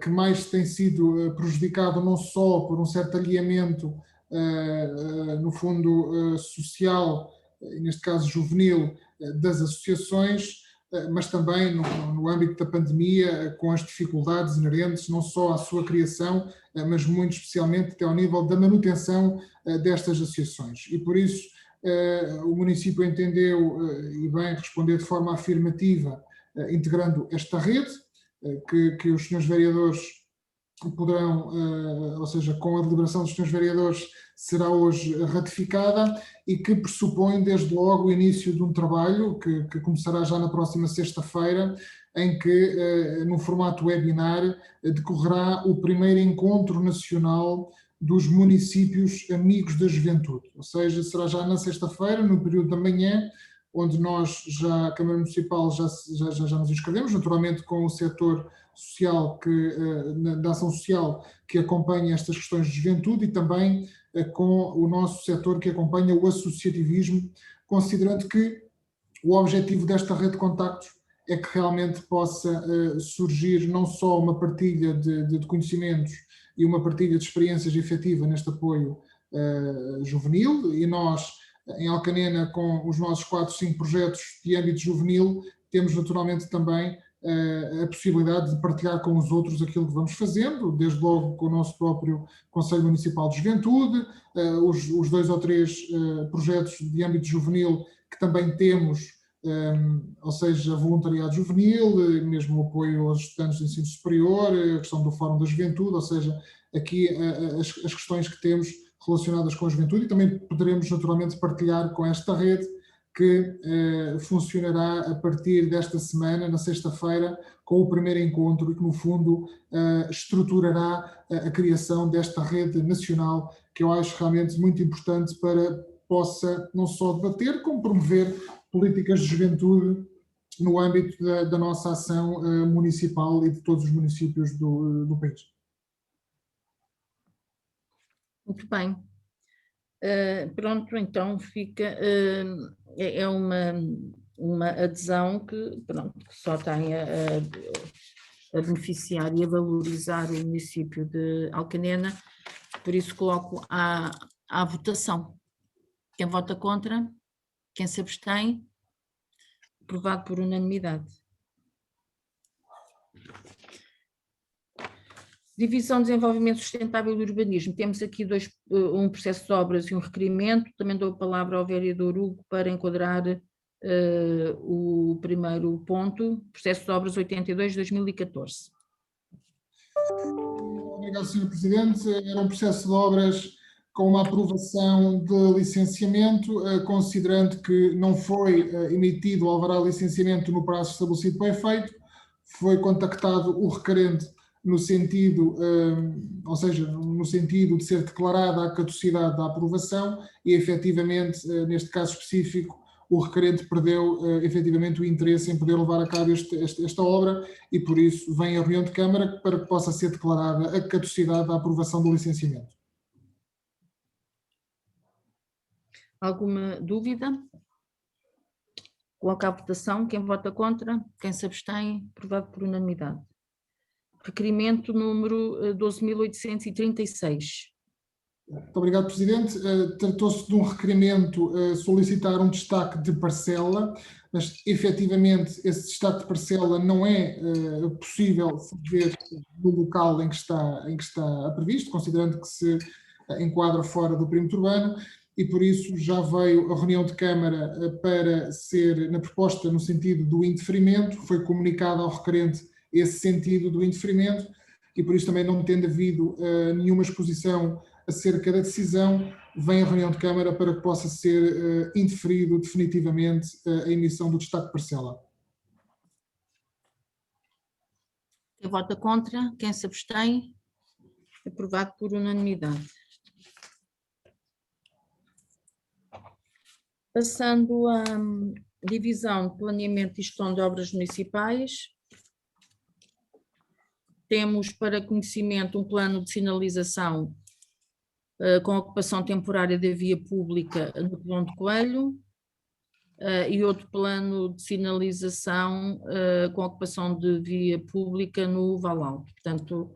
que mais tem sido prejudicado não só por um certo alinhamento, no fundo, social, neste caso juvenil, das associações, mas também no âmbito da pandemia, com as dificuldades inerentes não só à sua criação, mas muito especialmente até ao nível da manutenção destas associações. E por isso o município entendeu, e bem responder de forma afirmativa, integrando esta rede, que os senhores vereadores poderão, ou seja, com a deliberação dos senhores vereadores, será hoje ratificada e que pressupõe desde logo o início de um trabalho que começará já na próxima sexta-feira, em que, no formato webinar, decorrerá o primeiro encontro nacional dos municípios amigos da juventude, ou seja, será já na sexta-feira, no período da manhã, onde nós, já, a Câmara Municipal, já nos inscrevemos, naturalmente com o setor social, da ação social que acompanha estas questões de juventude e também com o nosso setor que acompanha o associativismo, considerando que o objetivo desta rede de contactos é que realmente possa surgir não só uma partilha de conhecimentos e uma partilha de experiências efetiva neste apoio juvenil, e nós, em Alcanena, com os nossos 4, 5 projetos de âmbito juvenil, temos naturalmente também a possibilidade de partilhar com os outros aquilo que vamos fazendo, desde logo com o nosso próprio Conselho Municipal de Juventude, os 2 ou 3 projetos de âmbito juvenil que também temos, ou seja, voluntariado juvenil, mesmo o apoio aos estudantes de ensino superior, a questão do Fórum da Juventude, ou seja, aqui as questões que temos relacionadas com a juventude, e também poderemos naturalmente partilhar com esta rede que funcionará a partir desta semana, na sexta-feira, com o primeiro encontro e que, no fundo, estruturará a criação desta rede nacional, que eu acho realmente muito importante para possa não só debater, como promover políticas de juventude no âmbito da nossa ação municipal e de todos os municípios do país. Muito bem. Pronto, então fica, é uma adesão que, pronto, que só tem a beneficiar e a valorizar o município de Alcanena, por isso coloco à votação. Quem vota contra? Quem se abstém? Aprovado por unanimidade. Divisão de Desenvolvimento Sustentável e Urbanismo. Temos aqui um processo de obras e um requerimento. Também dou a palavra ao vereador Hugo para enquadrar o primeiro ponto, processo de obras 82/2014. Obrigado, Sr. Presidente. Era um processo de obras com uma aprovação de licenciamento, considerando que não foi emitido o alvará de licenciamento no prazo estabelecido para o efeito, foi contactado o requerente no sentido, ou seja, no sentido de ser declarada a caducidade da aprovação e, efetivamente, neste caso específico, o requerente perdeu efetivamente o interesse em poder levar a cabo esta obra e, por isso, vem a reunião de Câmara para que possa ser declarada a caducidade da aprovação do licenciamento. Alguma dúvida? Coloco à votação. Quem vota contra? Quem se abstém? Aprovado por unanimidade. Requerimento número 12.836. Muito obrigado, Presidente. Tratou-se de um requerimento a solicitar um destaque de parcela, mas efetivamente esse destaque de parcela não é possível fazer no local em que está previsto, considerando que se enquadra fora do perímetro urbano, e por isso já veio a reunião de Câmara para ser, na proposta no sentido do indeferimento, foi comunicado ao requerente esse sentido do indeferimento, e por isso também não tendo havido nenhuma exposição acerca da decisão, vem a reunião de Câmara para que possa ser indeferido definitivamente a emissão do destaque de parcela. Quem vota contra? Quem se abstém? Aprovado por unanimidade. Passando à divisão de planeamento e gestão de obras municipais, temos para conhecimento um plano de sinalização com ocupação temporária da via pública no Covão de Coelho e outro plano de sinalização com ocupação de via pública no Valal. Portanto,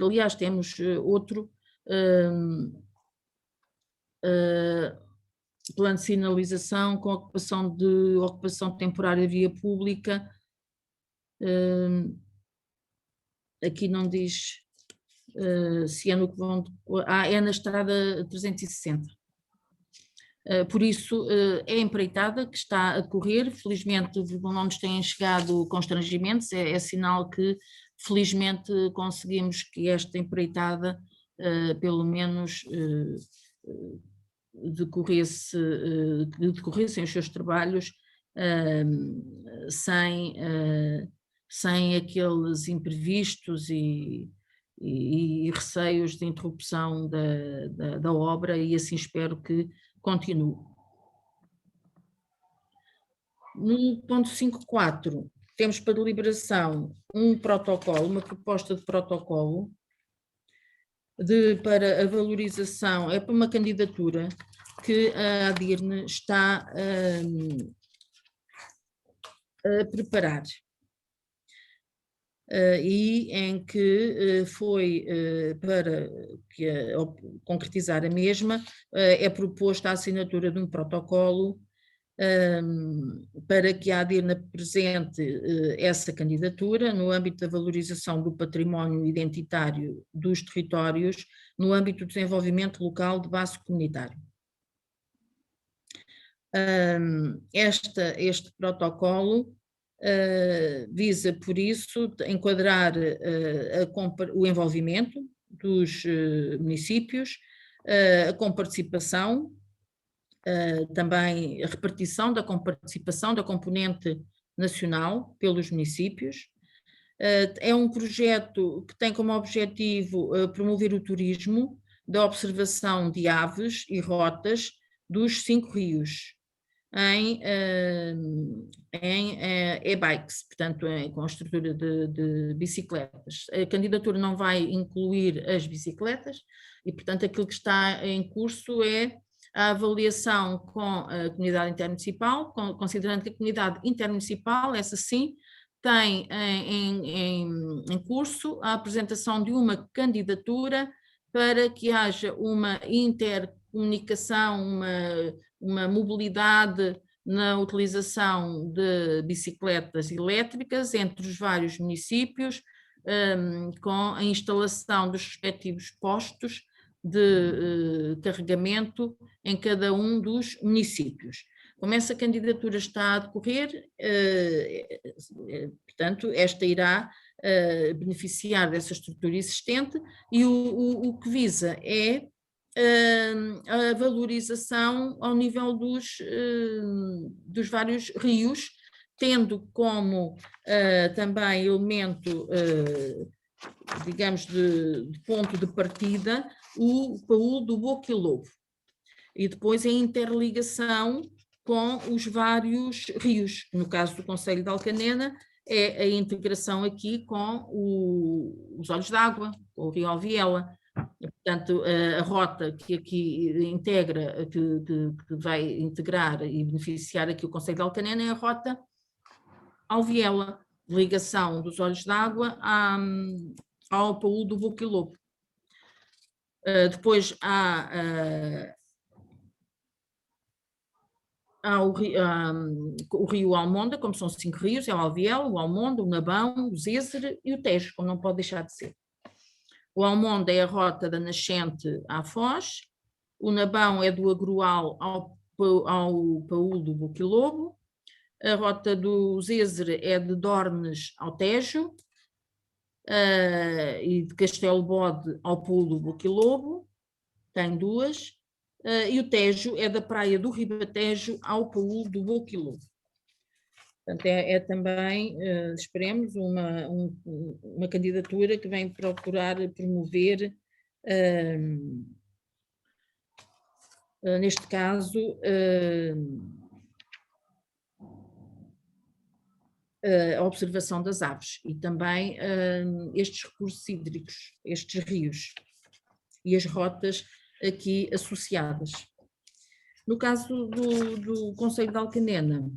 aliás, temos outro plano de sinalização com ocupação temporária de via pública. Aqui não diz se é no Covão de Coelho. É na estrada 360. Por isso, é empreitada que está a decorrer. Felizmente não nos têm chegado constrangimentos, é sinal que felizmente conseguimos que esta empreitada pelo menos decorressem os seus trabalhos sem aqueles imprevistos e receios de interrupção da obra, e assim espero que continue. No ponto 5.4, temos para deliberação um protocolo, uma proposta de protocolo para a valorização, é para uma candidatura que a ADIRN está a preparar. E em que foi, para concretizar a mesma, é proposta a assinatura de um protocolo para que a ADIRN apresente essa candidatura no âmbito da valorização do património identitário dos territórios, no âmbito do desenvolvimento local de base comunitário. Este protocolo visa, por isso, enquadrar o envolvimento dos municípios, a comparticipação, também a repartição da comparticipação da componente nacional pelos municípios. É um projeto que tem como objetivo promover o turismo da observação de aves e rotas dos 5 rios, em e-bikes, portanto, com a estrutura de bicicletas. A candidatura não vai incluir as bicicletas e, portanto, aquilo que está em curso é a avaliação com a comunidade intermunicipal, considerando que a comunidade intermunicipal, essa sim, tem em curso a apresentação de uma candidatura para que haja uma intercomunicação, uma mobilidade na utilização de bicicletas elétricas entre os vários municípios, com a instalação dos respectivos postos de carregamento em cada um dos municípios. Como essa candidatura está a decorrer, portanto, esta irá beneficiar dessa estrutura existente, e o que visa é a valorização ao nível dos vários rios, tendo como também elemento, digamos, de ponto de partida, o paúl do Boquilobo, e depois a interligação com os vários rios. No caso do concelho de Alcanena, é a integração aqui com os olhos d'água, com o rio Alviela. Portanto, a rota que aqui integra, que vai integrar e beneficiar aqui o concelho de Alcanena, é a rota Alviela, ligação dos olhos d'água ao paúl do Boquilobo. Depois há o rio Almonda, como são 5 rios, é o Alviela, o Almonda, o Nabão, o Zézer e o Tejo, como não pode deixar de ser. O Almonda é a rota da nascente à Foz, o Nabão é do Agrual ao paúl do Boquilobo, a rota do Zézer é de Dornes ao Tejo, e de Castelo Bode ao paúl do Boquilobo, tem 2, e o Tejo é da praia do Ribatejo ao paúl do Boquilobo. Portanto, é também, esperemos, uma candidatura que vem procurar promover, neste caso, a observação das aves e também estes recursos hídricos, estes rios e as rotas aqui associadas. No caso do Concelho de Alcanena,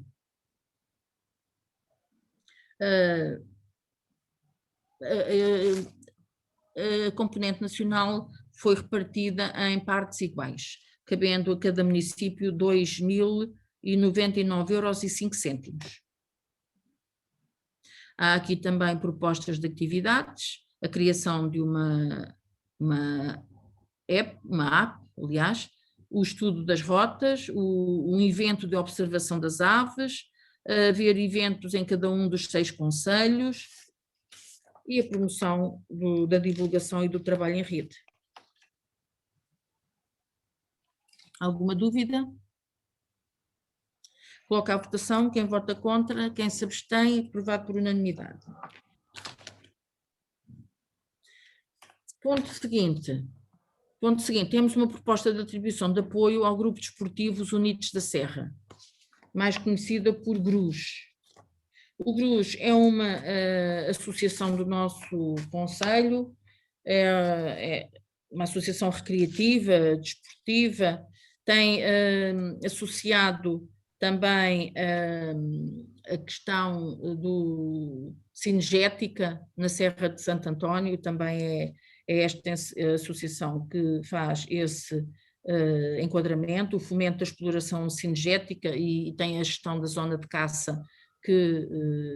a componente nacional foi repartida em partes iguais, cabendo a cada município 2.099,05 €. Há aqui também propostas de atividades, a criação de uma app, aliás, o estudo das rotas, um evento de observação das aves, haver eventos em cada um dos 6 concelhos e a promoção da divulgação e do trabalho em rede. Alguma dúvida? Coloco à votação, quem vota contra, quem se abstém, aprovado por unanimidade. Ponto seguinte, temos uma proposta de atribuição de apoio ao Grupo Desportivo Unidos da Serra, mais conhecida por GRUS. O GRUS é uma associação do nosso concelho, é uma associação recreativa, desportiva, tem associado também a questão do cinegética na Serra de Santo António, também é esta associação que faz esse enquadramento, o fomento da exploração cinegética e tem a gestão da zona de caça que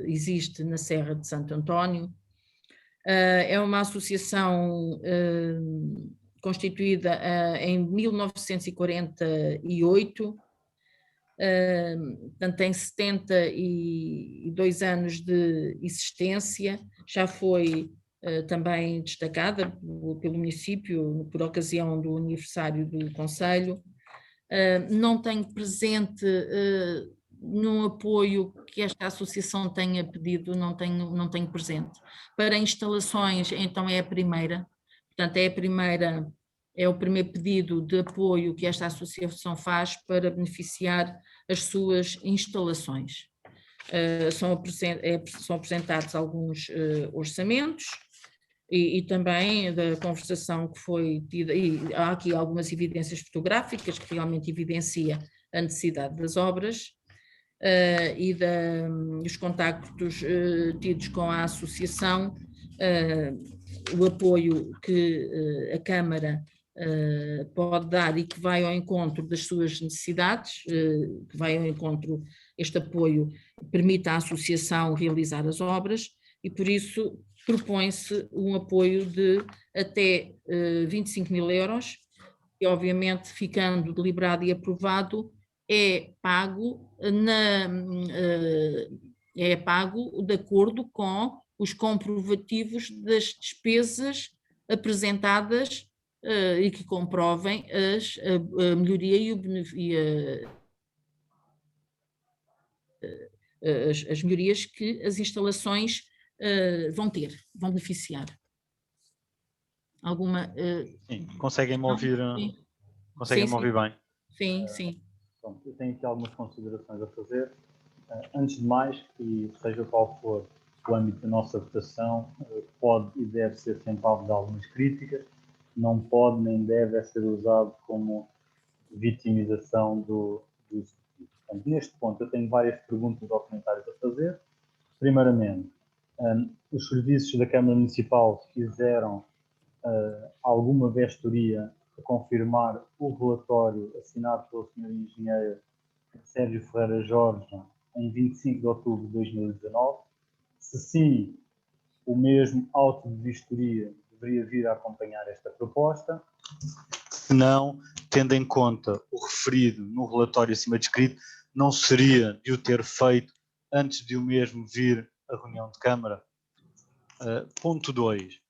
existe na Serra de Santo António. É uma associação constituída em 1948, portanto tem 72 anos de existência, já foi também destacada pelo município por ocasião do aniversário do concelho. Não tenho presente num apoio que esta associação tenha pedido, não tenho presente. Para instalações, então é a primeira, portanto é o primeiro pedido de apoio que esta associação faz para beneficiar as suas instalações. São apresentados alguns orçamentos e também da conversação que foi tida, e há aqui algumas evidências fotográficas que realmente evidencia a necessidade das obras e os contactos tidos com a associação, o apoio que a Câmara pode dar e que vai ao encontro das suas necessidades, que vai ao encontro, este apoio permite à associação realizar as obras e por isso propõe-se um apoio de até 25.000 €, e obviamente ficando deliberado e aprovado é pago de acordo com os comprovativos das despesas apresentadas e que comprovem a melhoria as melhorias que as instalações vão beneficiar. Alguma... Sim, conseguem-me ouvir, conseguem-me ouvir bem? Sim, sim. Bom, eu tenho aqui algumas considerações a fazer. Antes de mais, e seja qual for o âmbito da nossa votação, pode e deve ser sempre alvo de algumas críticas, não pode nem deve ser usado como vitimização dos executivos. Portanto, neste ponto eu tenho várias perguntas ou comentários a fazer. Primeiramente, os serviços da Câmara Municipal fizeram alguma vestoria a confirmar o relatório assinado pelo Sr. Engenheiro Sérgio Ferreira Jorge em 25 de outubro de 2019. Se sim, o mesmo auto de vistoria deveria vir a acompanhar esta proposta. Se não, tendo em conta o referido no relatório acima descrito, não seria de o ter feito antes de o mesmo vir à reunião de Câmara? Ponto 2.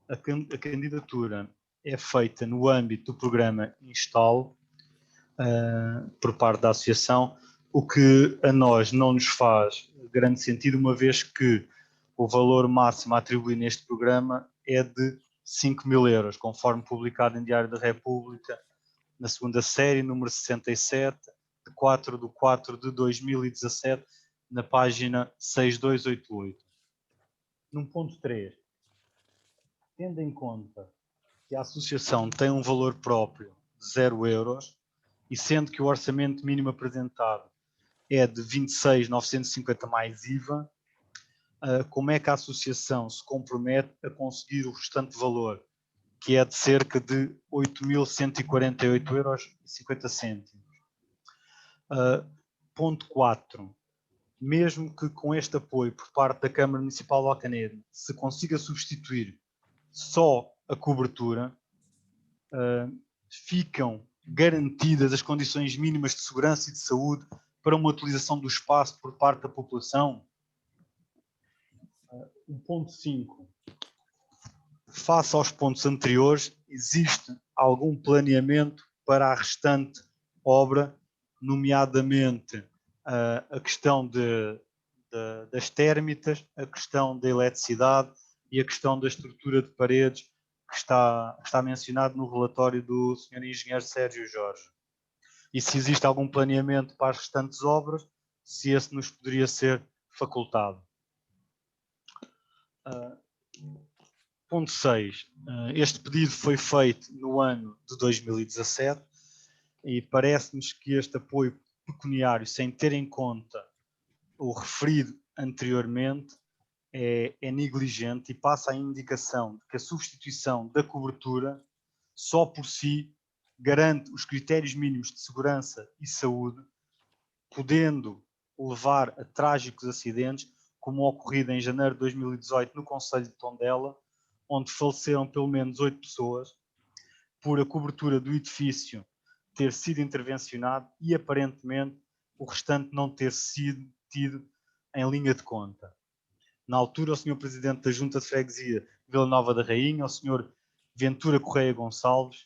A candidatura é feita no âmbito do programa Instalo, por parte da associação, o que a nós não nos faz grande sentido, uma vez que o valor máximo a atribuir neste programa é de 5.000 €, conforme publicado em Diário da República, na segunda série, número 67, de 4 de 4 de 2017, na página 6288. Num ponto 3, tendo em conta que a associação tem um valor próprio de 0 euros e sendo que o orçamento mínimo apresentado é de 26.950 mais IVA, como é que a associação se compromete a conseguir o restante valor, que é de cerca de 8.148,50 euros. Ponto 4. Mesmo que com este apoio por parte da Câmara Municipal de Alcanede se consiga substituir só a cobertura, ficam garantidas as condições mínimas de segurança e de saúde para uma utilização do espaço por parte da população? Ponto 5. Face aos pontos anteriores, existe algum planeamento para a restante obra, nomeadamente a questão das térmitas, a questão da eletricidade e a questão da estrutura de paredes que está mencionado no relatório do Sr. Engenheiro Sérgio Jorge. E se existe algum planeamento para as restantes obras, se esse nos poderia ser facultado. Ponto 6. Este pedido foi feito no ano de 2017 e parece-nos que este apoio pecuniário, sem ter em conta o referido anteriormente, é negligente e passa a indicação de que a substituição da cobertura só por si garante os critérios mínimos de segurança e saúde, podendo levar a trágicos acidentes, como o ocorrido em janeiro de 2018 no concelho de Tondela, onde faleceram pelo menos 8 pessoas, por a cobertura do edifício ter sido intervencionado e aparentemente o restante não ter sido tido em linha de conta. Na altura, o Sr. Presidente da Junta de Freguesia de Vila Nova da Rainha, o Sr. Ventura Correia Gonçalves,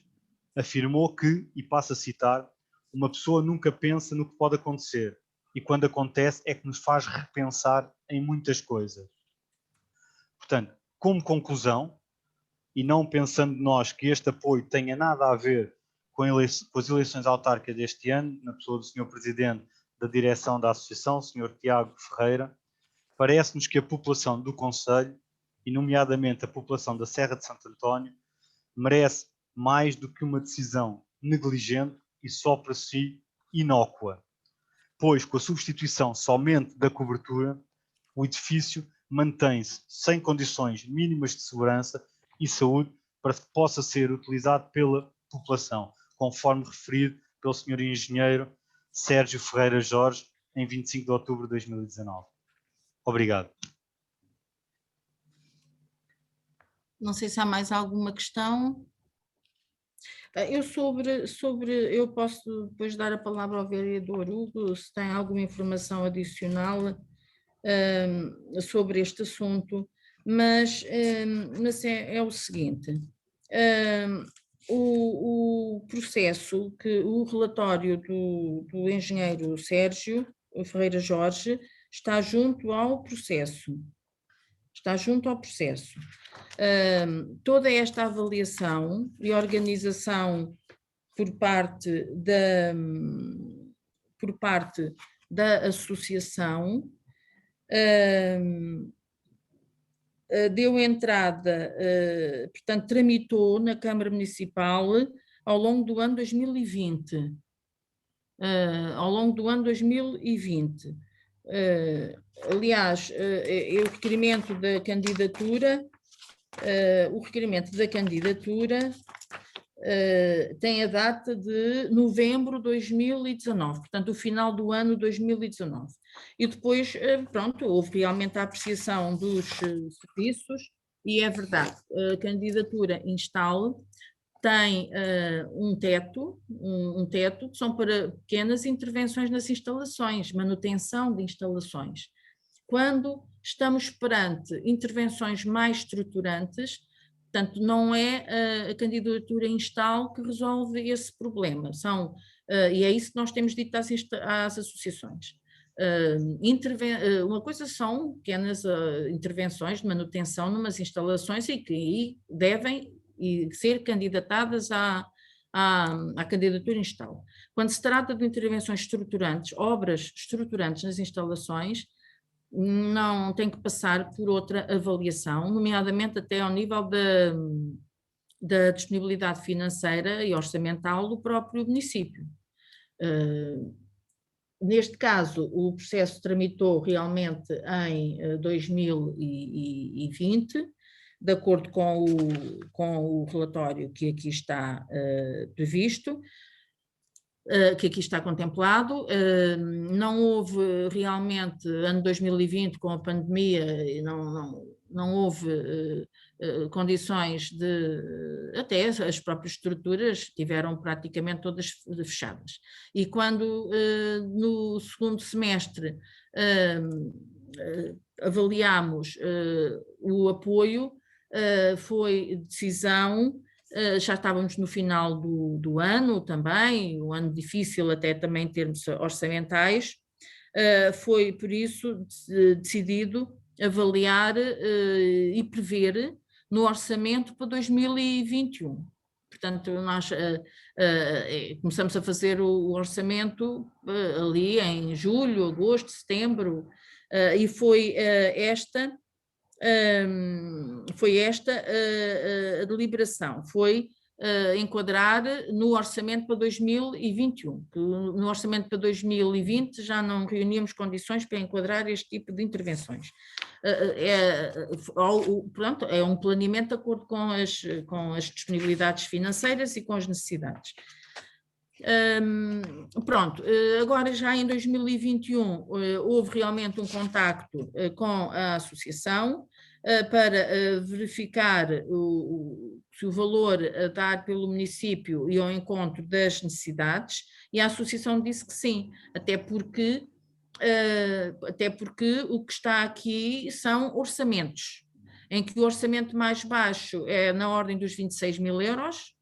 afirmou que, e passo a citar, uma pessoa nunca pensa no que pode acontecer e quando acontece é que nos faz repensar em muitas coisas. Portanto, como conclusão, e não pensando nós que este apoio tenha nada a ver com as eleições autárquicas deste ano, na pessoa do Sr. Presidente da direção da Associação, o Sr. Tiago Ferreira, parece-nos que a população do concelho, e nomeadamente a população da Serra de Santo António, merece mais do que uma decisão negligente e só para si inócua, pois com a substituição somente da cobertura, o edifício mantém-se sem condições mínimas de segurança e saúde para que possa ser utilizado pela população, conforme referido pelo Sr. Engenheiro Sérgio Ferreira Jorge, em 25 de outubro de 2019. Obrigado. Não sei se há mais alguma questão. Eu posso depois dar a palavra ao vereador Hugo, se tem alguma informação adicional sobre este assunto, mas é o seguinte, o processo, o relatório do engenheiro Sérgio Ferreira Jorge está junto ao processo. Toda esta avaliação e organização por parte da associação deu entrada, portanto, tramitou na Câmara Municipal ao longo do ano 2020. Aliás, o requerimento da candidatura, tem a data de novembro de 2019, portanto, o final do ano 2019. E depois, pronto, houve realmente a apreciação dos serviços, e é verdade, a candidatura instala tem um teto, que são para pequenas intervenções nas instalações, manutenção de instalações. Quando estamos perante intervenções mais estruturantes, portanto, não é a candidatura instal que resolve esse problema, e é isso que nós temos dito às associações. Uma coisa são pequenas intervenções de manutenção numas instalações e que devem ser candidatadas à candidatura instal. Quando se trata de intervenções estruturantes, obras estruturantes nas instalações, não tem que passar por outra avaliação, nomeadamente até ao nível da disponibilidade financeira e orçamental do próprio município. Neste caso, o processo tramitou realmente em 2020, de acordo com o relatório que aqui está previsto, que aqui está contemplado. Não houve realmente, ano 2020, com a pandemia, não houve condições até as próprias estruturas tiveram praticamente todas fechadas. E quando no segundo semestre avaliámos o apoio, foi decisão. Já estávamos no final do ano também, um ano difícil até também em termos orçamentais, foi por isso decidido avaliar e prever no orçamento para 2021. Portanto, nós começamos a fazer o orçamento ali em julho, agosto, setembro, e foi esta a deliberação, foi enquadrar no orçamento para 2021, que no orçamento para 2020 já não reuníamos condições para enquadrar este tipo de intervenções. Pronto, é um planeamento de acordo com as disponibilidades financeiras e com as necessidades. Pronto, agora já em 2021 houve realmente um contacto com a associação para verificar se o valor dado pelo município ia ao encontro das necessidades, e a associação disse que sim, até porque o que está aqui são orçamentos, em que o orçamento mais baixo é na ordem dos 26 mil euros,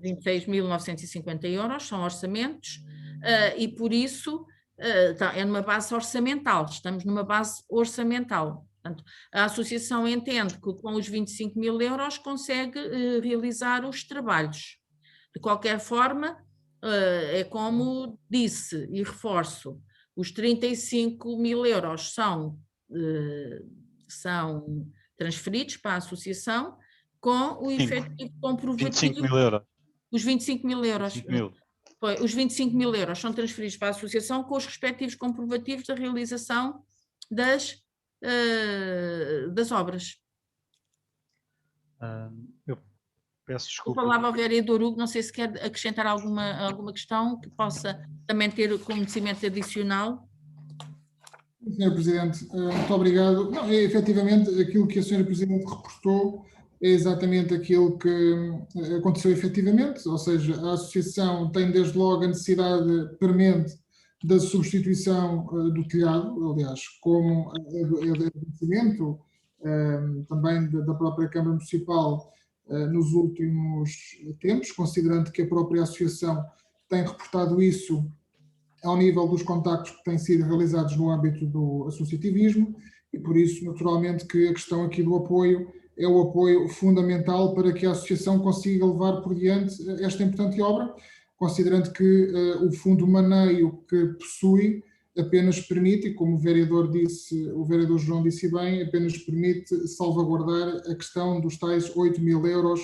26.950 euros são orçamentos, e por isso é numa base orçamental, estamos numa base orçamental. Portanto, a associação entende que com os 25 mil euros consegue realizar os trabalhos. De qualquer forma, é como disse e reforço, os 35 mil euros são transferidos para a associação com o efetivo comprovativo. 25 mil euros. Os 25 mil euros. 25 mil. Os 25 mil euros são transferidos para a associação com os respectivos comprovativos da realização das obras. Eu peço desculpa. Eu falava ao vereador Hugo, não sei se quer acrescentar alguma questão que possa também ter conhecimento adicional. Senhor Presidente, muito obrigado. Não, efetivamente, aquilo que a Senhora Presidente reportou é exatamente aquilo que aconteceu efetivamente, ou seja, a associação tem desde logo a necessidade premente da substituição do telhado, aliás, como agradecimento também da própria Câmara Municipal nos últimos tempos, considerando que a própria associação tem reportado isso ao nível dos contactos que têm sido realizados no âmbito do associativismo, e por isso, naturalmente, que a questão aqui do apoio é o apoio fundamental para que a associação consiga levar por diante esta importante obra, considerando que o fundo maneio que possui apenas permite, e como o vereador João disse bem, apenas permite salvaguardar a questão dos tais 8 mil euros.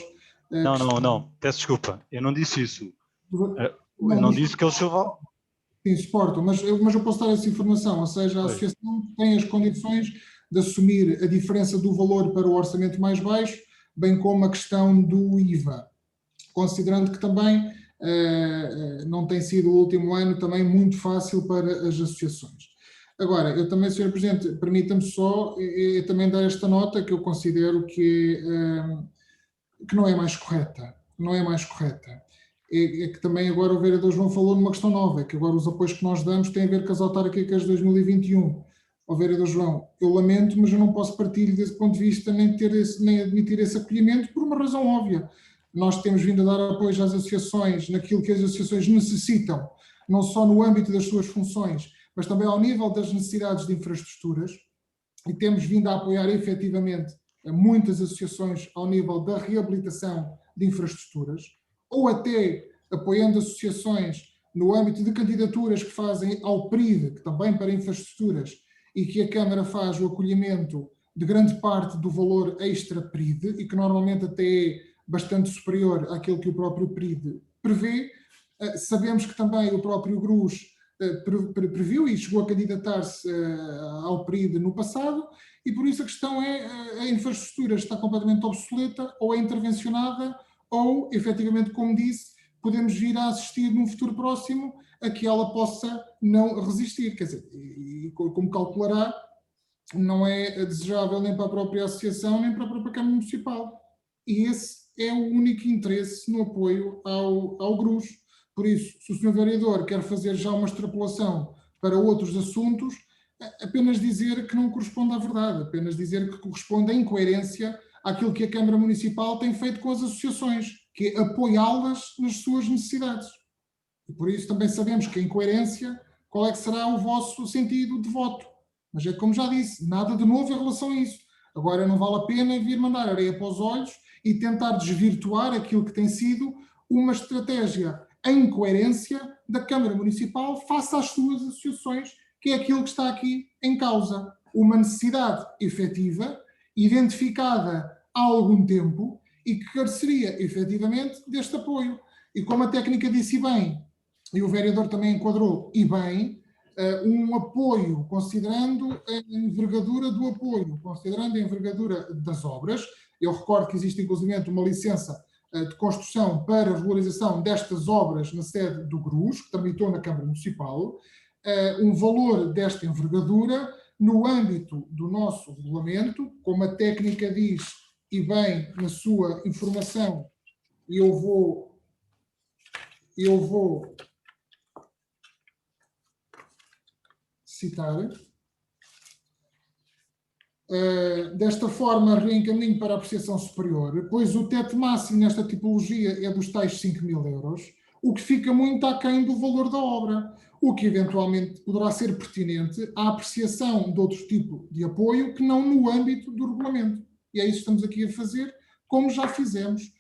Não, peço desculpa, eu não disse isso. Eu não disse que eles salvam. Sim, suportam, mas eu posso dar essa informação, ou seja, a associação tem as condições de assumir a diferença do valor para o orçamento mais baixo, bem como a questão do IVA, considerando que também não tem sido o último ano também muito fácil para as associações. Agora, eu também, Sr. Presidente, permita-me só também dar esta nota que eu considero que não é mais correta, É que também agora o vereador João falou numa questão nova, que agora os apoios que nós damos têm a ver com as autárquicas de 2021. Ó vereador João, eu lamento, mas eu não posso partir desse ponto de vista nem admitir esse acolhimento por uma razão óbvia. Nós temos vindo a dar apoios às associações naquilo que as associações necessitam, não só no âmbito das suas funções, mas também ao nível das necessidades de infraestruturas, e temos vindo a apoiar efetivamente muitas associações ao nível da reabilitação de infraestruturas. ou até apoiando associações no âmbito de candidaturas que fazem ao PRID, que também para infraestruturas, e que a Câmara faz o acolhimento de grande parte do valor extra-PRID, e que normalmente até é bastante superior àquilo que o próprio PRID prevê. Sabemos que também o próprio GRUS previu e chegou a candidatar-se ao PRID no passado, e por isso a questão é, a infraestrutura está completamente obsoleta, ou é intervencionada, ou, efetivamente, como disse, podemos vir a assistir num futuro próximo a que ela possa não resistir. Quer dizer, e como calculará, não é desejável nem para a própria associação, nem para a própria Câmara Municipal. E esse é o único interesse no apoio ao GRUS. Por isso, se o Sr. Vereador quer fazer já uma extrapolação para outros assuntos, apenas dizer que não corresponde à verdade, apenas dizer que corresponde à incoerência àquilo que a Câmara Municipal tem feito com as associações, que é apoiá-las nas suas necessidades. E por isso também sabemos que a incoerência, qual é que será o vosso sentido de voto. Mas é como já disse, nada de novo em relação a isso. Agora não vale a pena vir mandar areia para os olhos e tentar desvirtuar aquilo que tem sido uma estratégia em coerência da Câmara Municipal face às suas associações, que é aquilo que está aqui em causa. Uma necessidade efetiva, identificada há algum tempo e que careceria efetivamente deste apoio. E como a técnica disse bem, e o vereador também enquadrou e bem, um apoio, considerando a envergadura do apoio, considerando a envergadura das obras. Eu recordo que existe inclusive uma licença de construção para a regularização destas obras na sede do GRUS, que tramitou na Câmara Municipal, um valor desta envergadura no âmbito do nosso regulamento, como a técnica diz e bem na sua informação, e eu vou citar. Desta forma, reencaminho para a apreciação superior, pois o teto máximo nesta tipologia é dos tais 5.000 euros, o que fica muito aquém do valor da obra, o que eventualmente poderá ser pertinente à apreciação de outro tipo de apoio que não no âmbito do regulamento. E é isso que estamos aqui a fazer, como já fizemos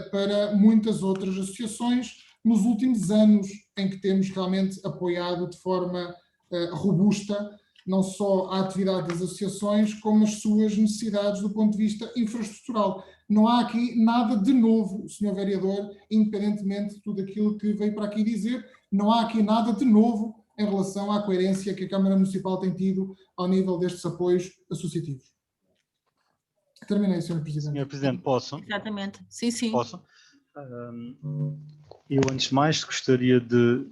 para muitas outras associações nos últimos anos, em que temos realmente apoiado de forma robusta não só a atividade das associações, como as suas necessidades do ponto de vista infraestrutural. Não há aqui nada de novo, Sr. Vereador, independentemente de tudo aquilo que veio para aqui dizer, não há aqui nada de novo em relação à coerência que a Câmara Municipal tem tido ao nível destes apoios associativos. Terminei, Sr. Presidente. Sr. Presidente, posso? Exatamente. Sim, sim. Posso? Eu, antes de mais, gostaria de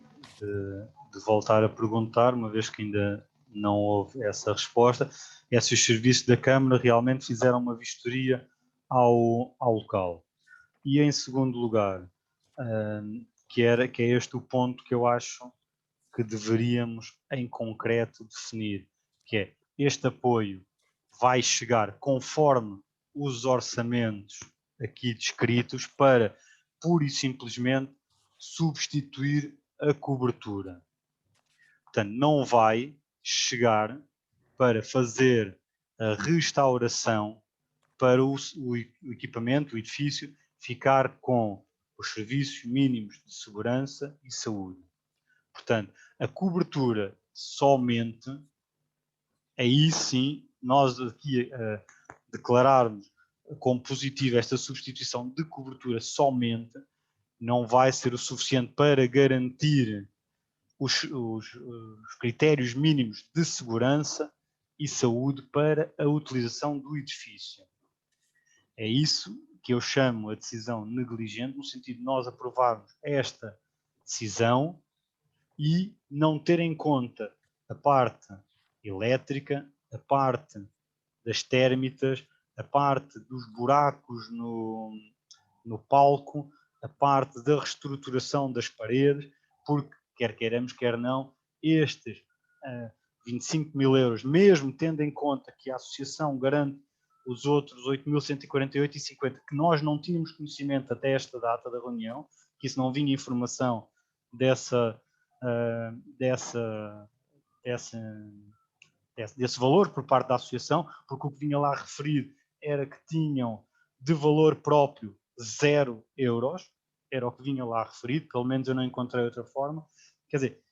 voltar a perguntar, uma vez que ainda não houve essa resposta, é se os serviços da Câmara realmente fizeram uma vistoria ao local. E, em segundo lugar, que é este o ponto que eu acho que deveríamos, em concreto, definir, que é este apoio vai chegar conforme os orçamentos aqui descritos para, pura e simplesmente, substituir a cobertura. Portanto, não vai chegar para fazer a restauração para o equipamento, o edifício, ficar com os serviços mínimos de segurança e saúde. Portanto, a cobertura somente, aí sim, nós aqui declararmos como positiva esta substituição de cobertura somente, não vai ser o suficiente para garantir os critérios mínimos de segurança e saúde para a utilização do edifício. É isso que eu chamo a decisão negligente, no sentido de nós aprovarmos esta decisão e não ter em conta a parte elétrica, a parte das térmitas, a parte dos buracos no palco, a parte da reestruturação das paredes, porque, quer queiramos, quer não, estes 25.000 euros, mesmo tendo em conta que a associação garante os outros 8.148,50, que nós não tínhamos conhecimento até esta data da reunião, que isso não vinha informação desse valor por parte da associação, porque o que vinha lá referido era que tinham de valor próprio 0 euros, era o que vinha lá referido, pelo menos eu não encontrei outra forma. Quer dizer,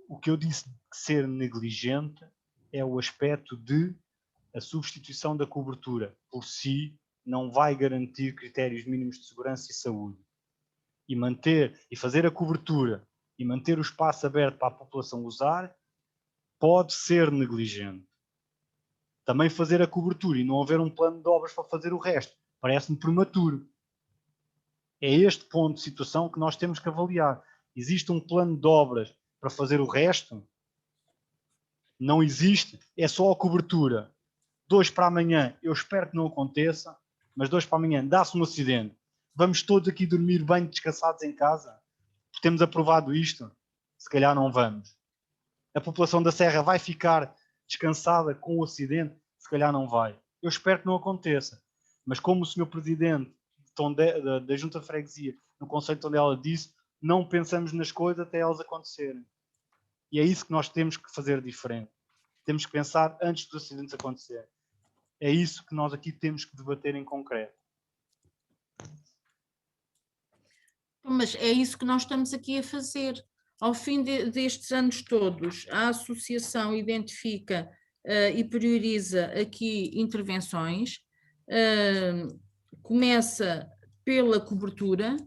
o que eu disse de ser negligente é o aspecto de a substituição da cobertura por si não vai garantir critérios mínimos de segurança e saúde. E fazer a cobertura e manter o espaço aberto para a população usar pode ser negligente. Também fazer a cobertura e não haver um plano de obras para fazer o resto parece-me prematuro. É este ponto de situação que nós temos que avaliar. Existe um plano de obras para fazer o resto? Não existe. É só a cobertura. 2 para amanhã, eu espero que não aconteça, mas 2 para amanhã dá-se um acidente. Vamos todos aqui dormir bem descansados em casa? Temos aprovado isto? Se calhar não vamos. A população da Serra vai ficar descansada com o acidente? Se calhar não vai. Eu espero que não aconteça. Mas como o Sr. Presidente da Junta de Freguesia, no Conselho de Tondela, disse, não pensamos nas coisas até elas acontecerem. E é isso que nós temos que fazer diferente. Temos que pensar antes dos acidentes acontecerem. É isso que nós aqui temos que debater em concreto. Mas é isso que nós estamos aqui a fazer. Ao fim destes anos todos, a associação identifica e prioriza aqui intervenções, começa pela cobertura,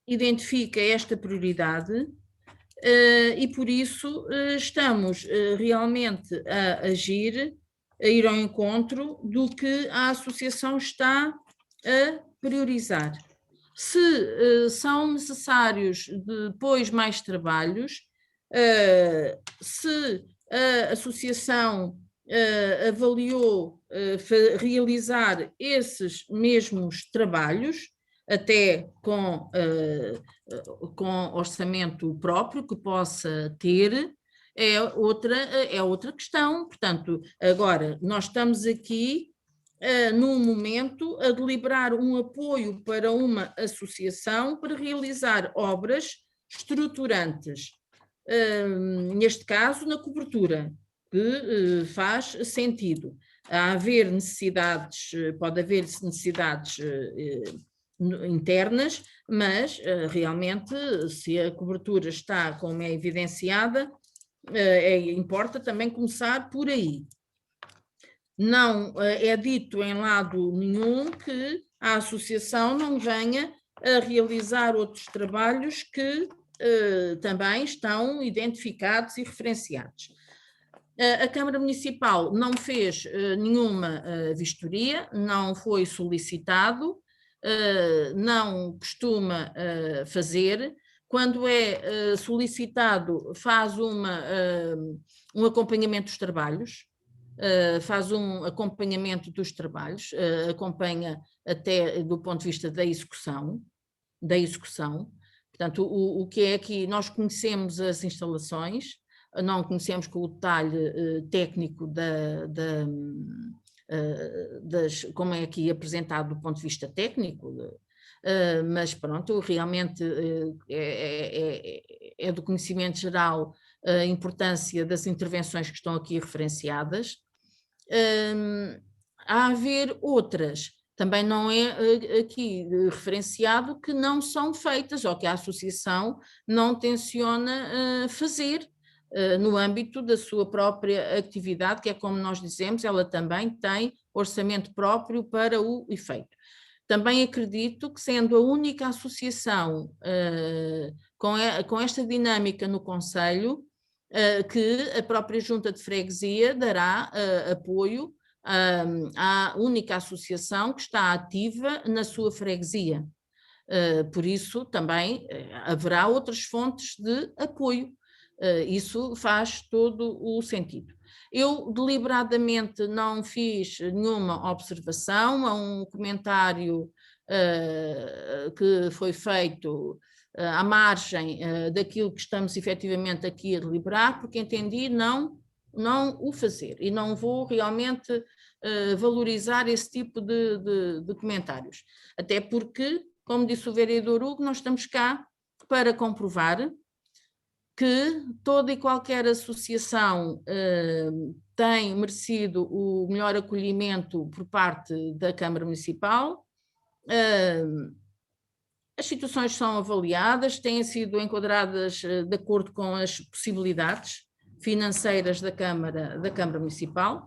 identifica esta prioridade e por isso estamos realmente a agir, a ir ao encontro do que a associação está a priorizar. Se são necessários depois mais trabalhos, se a associação avaliou realizar esses mesmos trabalhos, até com orçamento próprio que possa ter, é outra questão. Portanto, agora, nós estamos aqui num momento a deliberar um apoio para uma associação para realizar obras estruturantes, neste caso na cobertura, que faz sentido. Pode haver necessidades internas, mas realmente se a cobertura está como é evidenciada, importa também começar por aí. Não é dito em lado nenhum que a associação não venha a realizar outros trabalhos que também estão identificados e referenciados. A Câmara Municipal não fez nenhuma vistoria, não foi solicitado, não costuma fazer. Quando é solicitado, faz um acompanhamento dos trabalhos, acompanha até do ponto de vista da execução. Portanto, o que é aqui, nós conhecemos as instalações, não conhecemos com o detalhe técnico como é aqui apresentado do ponto de vista técnico, mas pronto, realmente é do conhecimento geral a importância das intervenções que estão aqui referenciadas. Há a haver outras, também não é aqui referenciado que não são feitas ou que a associação não tenciona fazer no âmbito da sua própria atividade, que é como nós dizemos, ela também tem orçamento próprio para o efeito. Também acredito que, sendo a única associação com esta dinâmica no Conselho, que a própria Junta de Freguesia dará apoio à única associação que está ativa na sua freguesia. Por isso, também haverá outras fontes de apoio. Isso faz todo o sentido. Eu deliberadamente não fiz nenhuma observação a um comentário que foi feito à margem daquilo que estamos efetivamente aqui a deliberar, porque entendi não o fazer e não vou realmente valorizar esse tipo de comentários. Até porque, como disse o vereador Hugo, nós estamos cá para comprovar que toda e qualquer associação tem merecido o melhor acolhimento por parte da Câmara Municipal, As situações são avaliadas, têm sido enquadradas de acordo com as possibilidades financeiras da Câmara Municipal.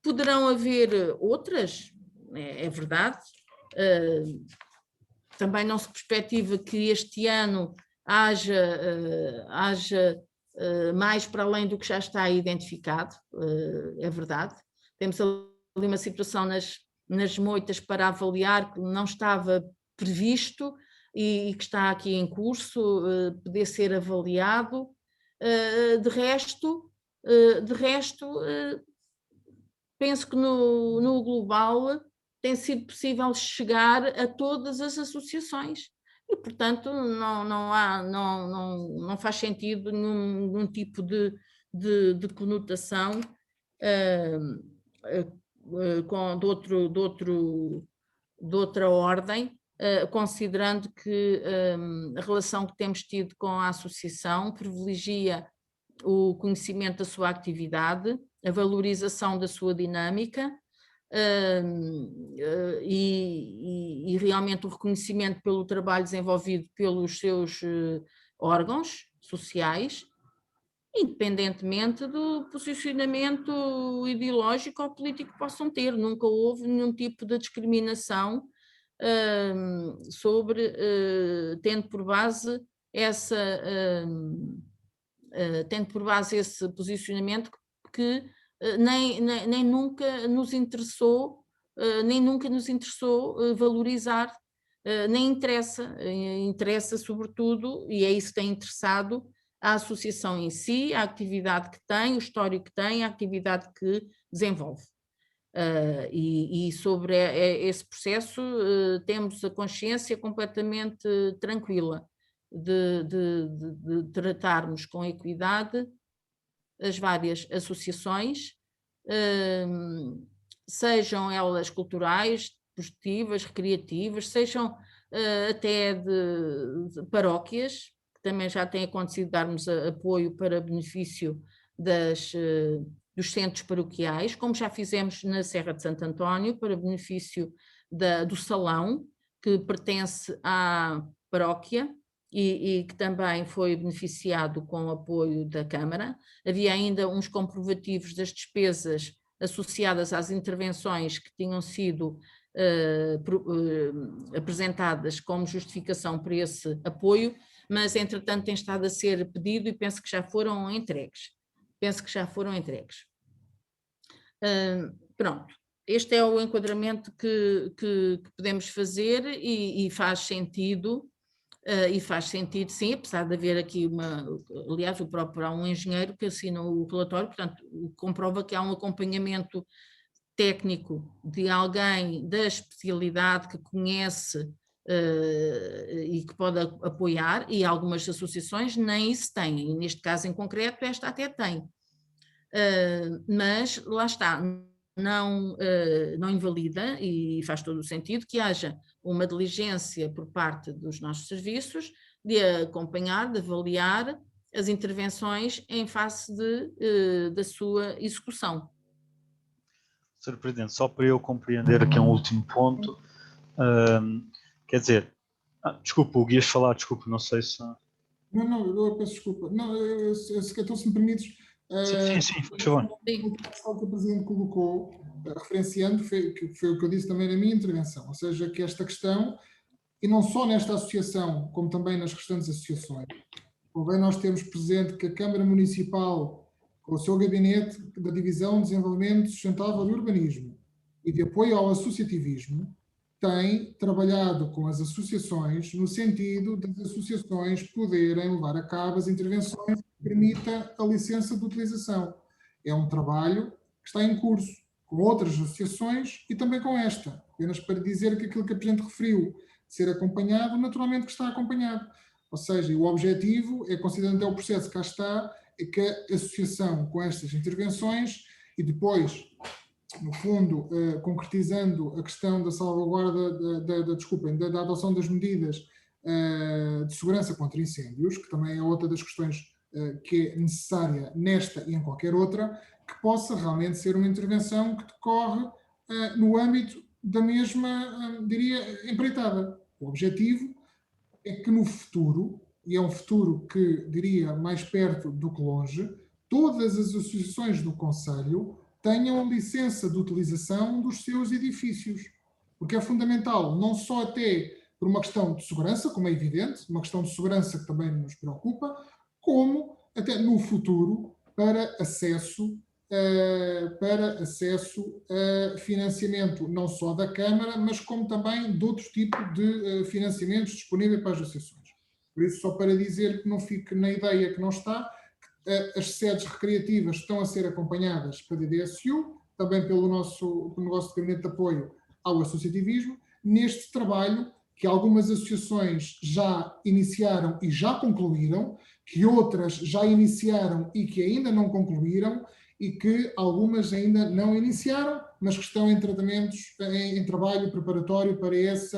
Poderão haver outras, é verdade. Também não se perspectiva que este ano haja mais para além do que já está identificado, é verdade. Temos ali uma situação nas moitas para avaliar que não estava previsto e que está aqui em curso, poder ser avaliado. De resto, penso que no global tem sido possível chegar a todas as associações e, portanto, não faz sentido nenhum tipo de conotação de outra ordem, considerando que a relação que temos tido com a associação privilegia o conhecimento da sua atividade, a valorização da sua dinâmica e realmente o reconhecimento pelo trabalho desenvolvido pelos seus órgãos sociais, independentemente do posicionamento ideológico ou político que possam ter. Nunca houve nenhum tipo de discriminação tendo por base esse posicionamento que nem nunca nos interessou valorizar, nem interessa sobretudo, e é isso que tem interessado a associação em si, a atividade que tem, o histórico que tem, a atividade que desenvolve. E sobre esse processo temos a consciência completamente tranquila de tratarmos com equidade as várias associações, sejam elas culturais, desportivas, recreativas, sejam até de paróquias, que também já tem acontecido darmos apoio para benefício dos centros paroquiais, como já fizemos na Serra de Santo António, para benefício do Salão, que pertence à paróquia, e que também foi beneficiado com o apoio da Câmara. Havia ainda uns comprovativos das despesas associadas às intervenções que tinham sido apresentadas como justificação para esse apoio, mas entretanto tem estado a ser pedido e penso que já foram entregues. Pronto, este é o enquadramento que podemos fazer e faz sentido. Sim, apesar de haver aqui aliás, há um engenheiro que assina o relatório, portanto, comprova que há um acompanhamento técnico de alguém da especialidade que conhece e que pode apoiar, e algumas associações nem isso têm, e neste caso em concreto esta até tem. Mas lá está, não invalida, e faz todo o sentido que haja uma diligência por parte dos nossos serviços de acompanhar, de avaliar as intervenções em face da sua execução. Sr. Presidente, só para eu compreender aqui um último ponto, quer dizer, desculpa, o Guias falar, desculpa, não sei se... Não, eu peço desculpa. Não, então, se me permites... Sim, por favor. O que o Presidente colocou, referenciando, foi o que eu disse também na minha intervenção, ou seja, que esta questão, e não só nesta associação, como também nas restantes associações, convém nós termos presente que a Câmara Municipal, com o seu gabinete da Divisão de Desenvolvimento Sustentável e Urbanismo e de apoio ao associativismo, tem trabalhado com as associações no sentido das associações poderem levar a cabo as intervenções que permita a licença de utilização. É um trabalho que está em curso com outras associações e também com esta, apenas para dizer que aquilo que a Presidente referiu, de ser acompanhado, naturalmente que está acompanhado. Ou seja, o objetivo é, considerando até o processo que cá está, é que a associação com estas intervenções e depois, no fundo, concretizando a questão da salvaguarda, da adoção das medidas de segurança contra incêndios, que também é outra das questões que é necessária nesta e em qualquer outra, que possa realmente ser uma intervenção que decorre no âmbito diria, empreitada. O objetivo é que no futuro, e é um futuro que, diria, mais perto do que longe, todas as associações do Conselho tenham licença de utilização dos seus edifícios. Porque é fundamental, não só até por uma questão de segurança, como é evidente, uma questão de segurança que também nos preocupa, como até no futuro para acesso a financiamento não só da Câmara, mas como também de outros tipos de financiamentos disponíveis para as associações. Por isso, só para dizer que não fique na ideia que não está, as sedes recreativas estão a ser acompanhadas pela DDSU, também pelo nosso gabinete de apoio ao associativismo, neste trabalho que algumas associações já iniciaram e já concluíram, que outras já iniciaram e que ainda não concluíram, e que algumas ainda não iniciaram, mas que estão em tratamentos, em trabalho preparatório para esse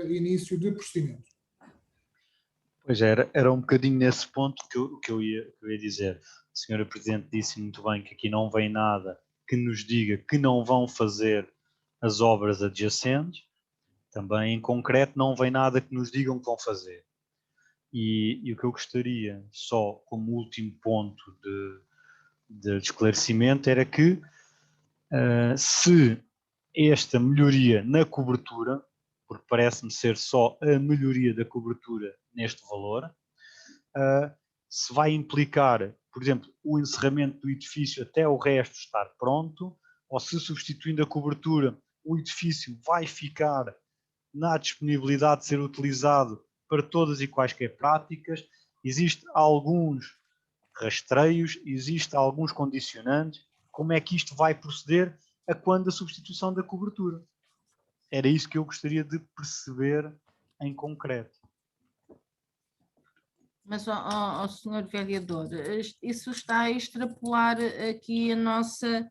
início de procedimento. Pois era um bocadinho nesse ponto que eu ia dizer. A senhora Presidente disse muito bem que aqui não vem nada que nos diga que não vão fazer as obras adjacentes. Também, em concreto, não vem nada que nos digam que vão fazer. E o que eu gostaria, só como último ponto de esclarecimento, era que se esta melhoria na cobertura, porque parece-me ser só a melhoria da cobertura neste valor, se vai implicar, por exemplo, o encerramento do edifício até o resto estar pronto, ou se substituindo a cobertura, o edifício vai ficar na disponibilidade de ser utilizado para todas e quaisquer práticas. Existem alguns rastreios, existem alguns condicionantes. Como é que isto vai proceder a quando a substituição da cobertura? Era isso que eu gostaria de perceber em concreto. Mas, senhor vereador, isso está a extrapolar aqui a nossa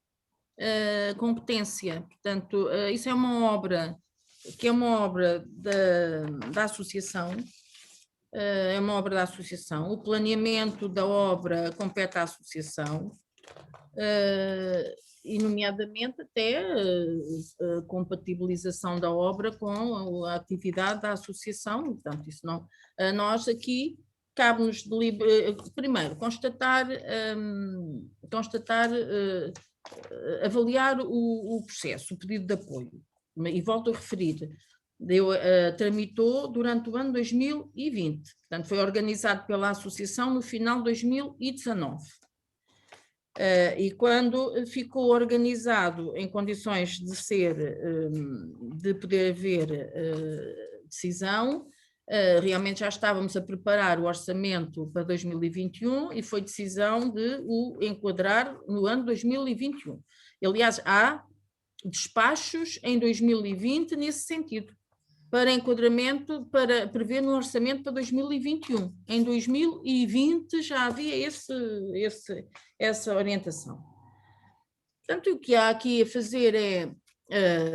competência. Portanto, isso é uma obra que é uma obra da associação, é uma obra da associação. O planeamento da obra compete à associação, e nomeadamente até a compatibilização da obra com a atividade da associação. Portanto, isso não, nós aqui cabe-nos primeiro avaliar o processo, o pedido de apoio. E volto a referir, tramitou durante o ano 2020, portanto foi organizado pela associação no final de 2019. E quando ficou organizado em condições de poder haver decisão, realmente já estávamos a preparar o orçamento para 2021 e foi decisão de o enquadrar no ano 2021. Aliás, há despachos em 2020 nesse sentido, para enquadramento, para prever no orçamento para 2021. Em 2020 já havia essa orientação. Portanto, o que há aqui a fazer é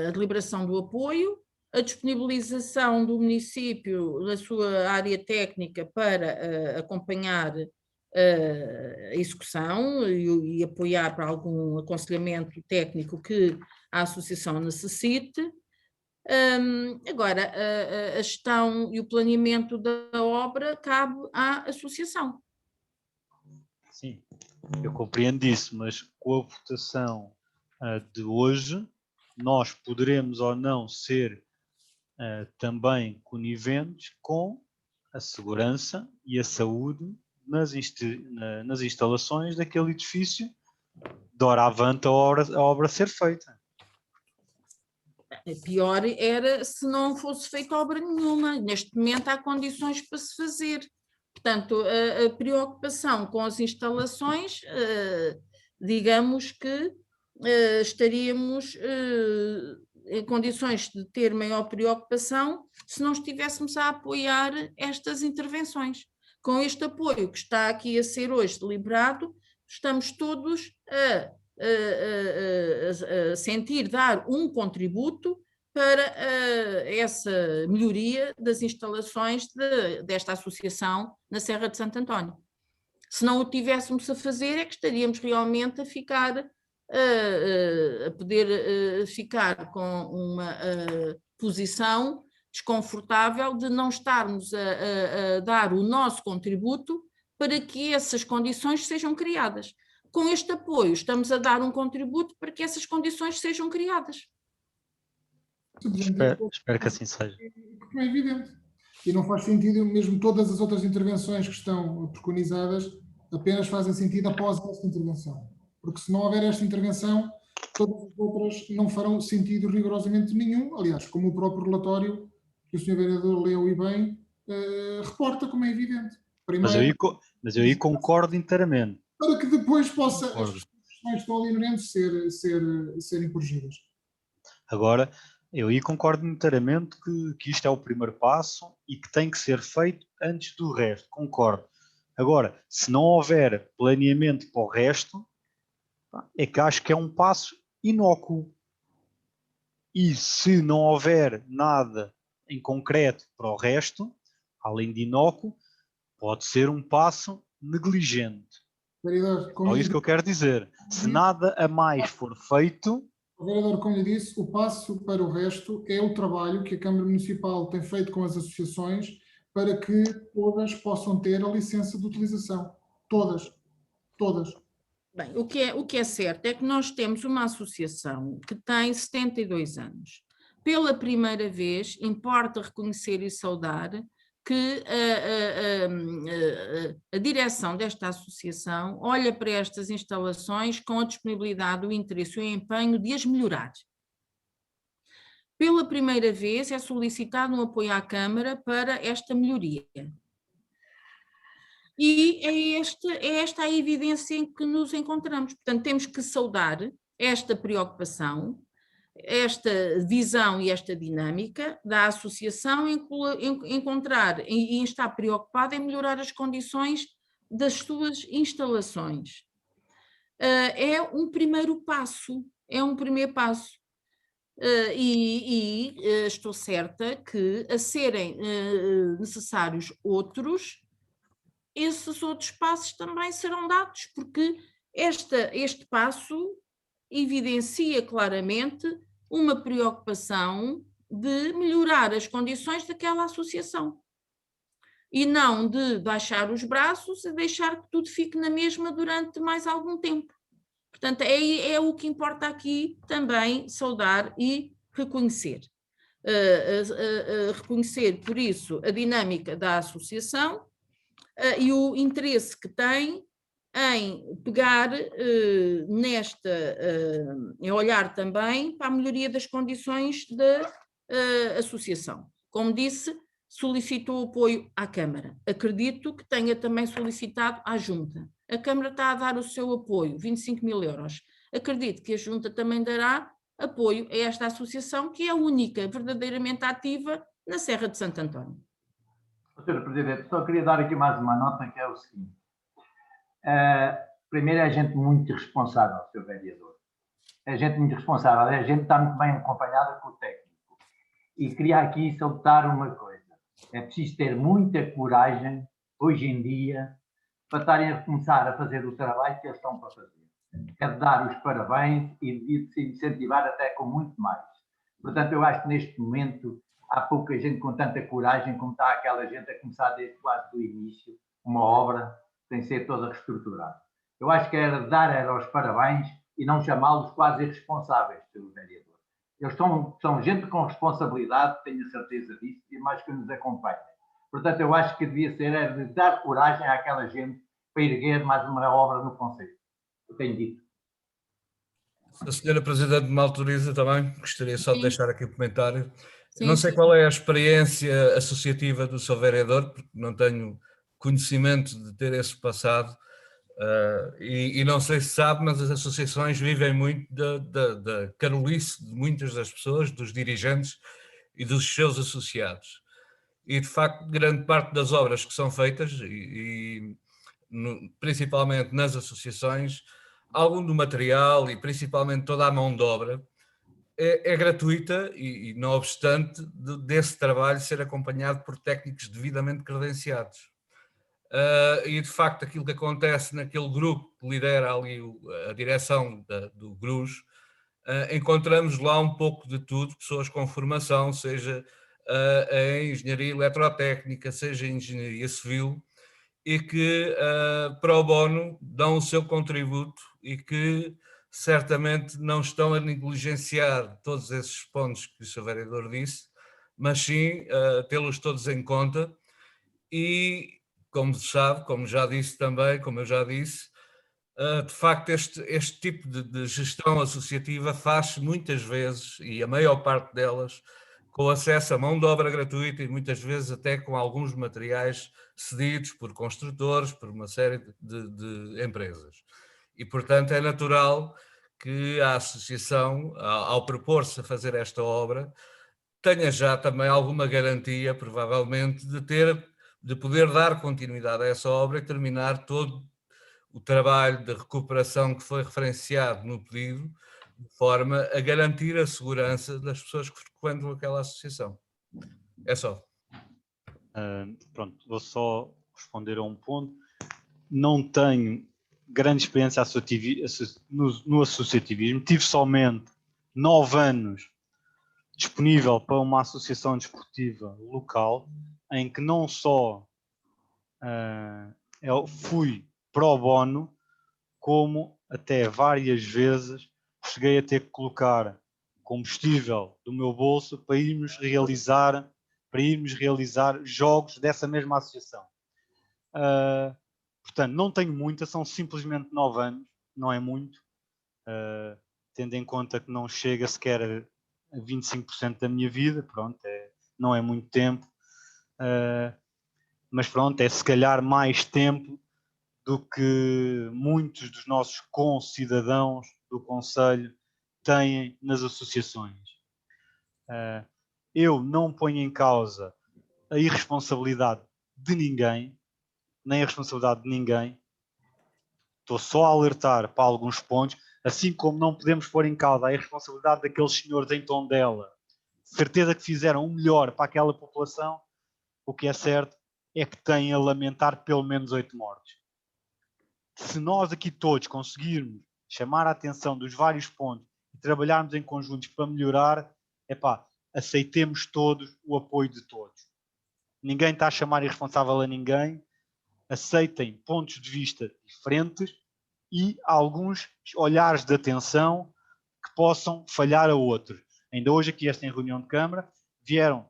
a deliberação do apoio, a disponibilização do município da sua área técnica para acompanhar a execução e apoiar para algum aconselhamento técnico que a associação necessite. Agora, a gestão e o planeamento da obra cabe à associação. Sim, eu compreendo isso, mas com a votação de hoje, nós poderemos ou não ser também coniventes com a segurança e a saúde nas instalações daquele edifício, doravante a obra ser feita. Pior era se não fosse feita obra nenhuma. Neste momento há condições para se fazer. Portanto, a preocupação com as instalações, digamos que estaríamos em condições de ter maior preocupação se não estivéssemos a apoiar estas intervenções. Com este apoio que está aqui a ser hoje deliberado, estamos todos a sentir dar um contributo para essa melhoria das instalações desta associação na Serra de Santo António. Se não o tivéssemos a fazer, é que estaríamos realmente a ficar a poder ficar com uma posição desconfortável de não estarmos a dar o nosso contributo para que essas condições sejam criadas. Com este apoio, estamos a dar um contributo para que essas condições sejam criadas. Espero que assim seja. Porque não é evidente. E não faz sentido, mesmo todas as outras intervenções que estão preconizadas, apenas fazem sentido após esta intervenção. Porque se não houver esta intervenção, todas as outras não farão sentido rigorosamente nenhum. Aliás, como o próprio relatório que o Sr. Vereador leu e bem, reporta, como é evidente. Primeiro, mas eu aí concordo inteiramente. Para que depois possa as questões que estão ali inerentes serem corrigidas. Agora, eu aí concordo inteiramente que isto é o primeiro passo e que tem que ser feito antes do resto, concordo. Agora, se não houver planeamento para o resto, é que acho que é um passo inócuo. E se não houver nada em concreto para o resto, além de inócuo, pode ser um passo negligente. Vereador, É isso que eu quero dizer. Se nada a mais for feito... O vereador, como lhe disse, o passo para o resto é o trabalho que a Câmara Municipal tem feito com as associações para que todas possam ter a licença de utilização. Todas. Todas. Bem, o que é certo é que nós temos uma associação que tem 72 anos. Pela primeira vez, importa reconhecer e saudar que a direção desta associação olha para estas instalações com a disponibilidade, o interesse e o empenho de as melhorar. Pela primeira vez é solicitado um apoio à Câmara para esta melhoria. E é esta a evidência em que nos encontramos. Portanto, temos que saudar esta preocupação, esta visão e esta dinâmica da associação encontrar e estar preocupada em melhorar as condições das suas instalações. É um primeiro passo, e estou certa que, a serem necessários outros, esses outros passos também serão dados, porque este passo evidencia claramente uma preocupação de melhorar as condições daquela associação e não de baixar os braços e deixar que tudo fique na mesma durante mais algum tempo. Portanto, é o que importa aqui também saudar e reconhecer. Reconhecer, por isso, a dinâmica da associação e o interesse que tem em pegar em olhar também para a melhoria das condições da associação. Como disse, solicitou apoio à Câmara. Acredito que tenha também solicitado à Junta. A Câmara está a dar o seu apoio, 25.000 euros. Acredito que a Junta também dará apoio a esta associação, que é a única verdadeiramente ativa na Serra de Santo António. Sr. Presidente, só queria dar aqui mais uma nota, que é o seguinte. Primeiro, é gente muito responsável, Sr. Vereador. É gente muito responsável, é gente que está muito bem acompanhada com o técnico. E queria aqui salientar uma coisa. É preciso ter muita coragem, hoje em dia, para estarem a começar a fazer o trabalho que eles estão para fazer. É de dar os parabéns e de se incentivar até com muito mais. Portanto, eu acho que neste momento há pouca gente com tanta coragem como está aquela gente a começar desde quase do início uma obra sem ser toda reestruturada. Eu acho que era dar os parabéns e não chamá-los quase irresponsáveis, Sr. Vereador. Eles são gente com responsabilidade, tenho a certeza disso, e mais que nos acompanha. Portanto, eu acho que devia ser de dar coragem àquela gente para erguer mais uma obra no concelho. Eu tenho dito. Se a senhora Presidente me autoriza também, gostaria só de deixar aqui um comentário. Sim, não sei qual é a experiência associativa do seu vereador, porque não tenho conhecimento de ter esse passado, e não sei se sabe, mas as associações vivem muito da carolice de muitas das pessoas, dos dirigentes e dos seus associados. E, de facto, grande parte das obras que são feitas, principalmente nas associações, algum do material e principalmente toda a mão de obra é gratuita e, não obstante, desse trabalho ser acompanhado por técnicos devidamente credenciados. e de facto aquilo que acontece naquele grupo que lidera ali a direção do GRUS, encontramos lá um pouco de tudo, pessoas com formação, seja em engenharia eletrotécnica, seja em engenharia civil, e que pro bono dão o seu contributo e que certamente não estão a negligenciar todos esses pontos que o Sr. Vereador disse, mas sim tê-los todos em conta e, como se sabe, como já disse também, como eu já disse, de facto este tipo de gestão associativa faz-se muitas vezes, e a maior parte delas, com acesso a mão de obra gratuita e muitas vezes até com alguns materiais cedidos por construtores, por uma série de empresas. E, portanto, é natural que a associação, ao propor-se a fazer esta obra, tenha já também alguma garantia, provavelmente, de poder dar continuidade a essa obra e terminar todo o trabalho de recuperação que foi referenciado no pedido, de forma a garantir a segurança das pessoas que frequentam aquela associação. É só. Pronto, vou só responder a um ponto. Não tenho grande experiência no associativismo. Tive somente 9 anos disponível para uma associação desportiva local, em que não só eu fui pro bono, como até várias vezes cheguei a ter que colocar combustível do meu bolso para irmos realizar jogos dessa mesma associação. Portanto, não tenho muita, são simplesmente 9 anos, não é muito, tendo em conta que não chega sequer a 25% da minha vida, pronto, não é muito tempo, mas pronto, é se calhar mais tempo do que muitos dos nossos concidadãos do Conselho têm nas associações. Eu não ponho em causa a irresponsabilidade de ninguém, nem a responsabilidade de ninguém. Estou só a alertar para alguns pontos, assim como não podemos pôr em causa a irresponsabilidade daqueles senhores em Tondela. Certeza que fizeram o melhor para aquela população. O que é certo é que têm a lamentar pelo menos 8 mortes. Se nós aqui todos conseguirmos chamar a atenção dos vários pontos e trabalharmos em conjuntos para melhorar, aceitemos todos o apoio de todos. Ninguém está a chamar irresponsável a ninguém. Aceitem pontos de vista diferentes e alguns olhares de atenção que possam falhar a outros. Ainda hoje aqui em reunião de Câmara vieram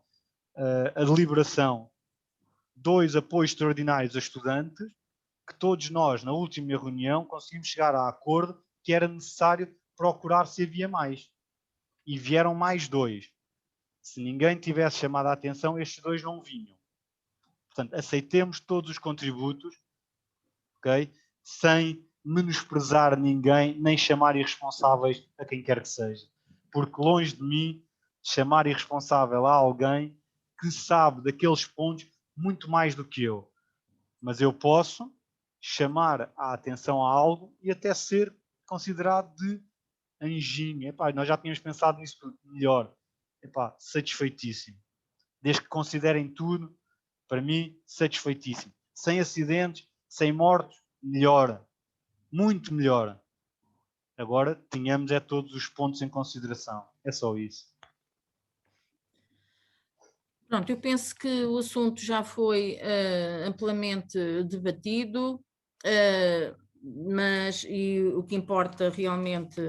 a deliberação 2 apoios extraordinários a estudantes, que todos nós, na última reunião, conseguimos chegar a acordo que era necessário procurar se havia mais. E vieram mais 2. Se ninguém tivesse chamado a atenção, estes 2 não vinham. Portanto, aceitemos todos os contributos, ok? Sem menosprezar ninguém, nem chamar irresponsáveis a quem quer que seja. Porque longe de mim chamar irresponsável a alguém que sabe daqueles pontos muito mais do que eu. Mas eu posso chamar a atenção a algo e até ser considerado de anjinho. Nós já tínhamos pensado nisso melhor. Satisfeitíssimo. Desde que considerem tudo, para mim, satisfeitíssimo. Sem acidentes, sem mortos, melhora. Muito melhora. Agora, tenhamos todos os pontos em consideração. É só isso. Pronto, eu penso que o assunto já foi amplamente debatido, mas o que importa realmente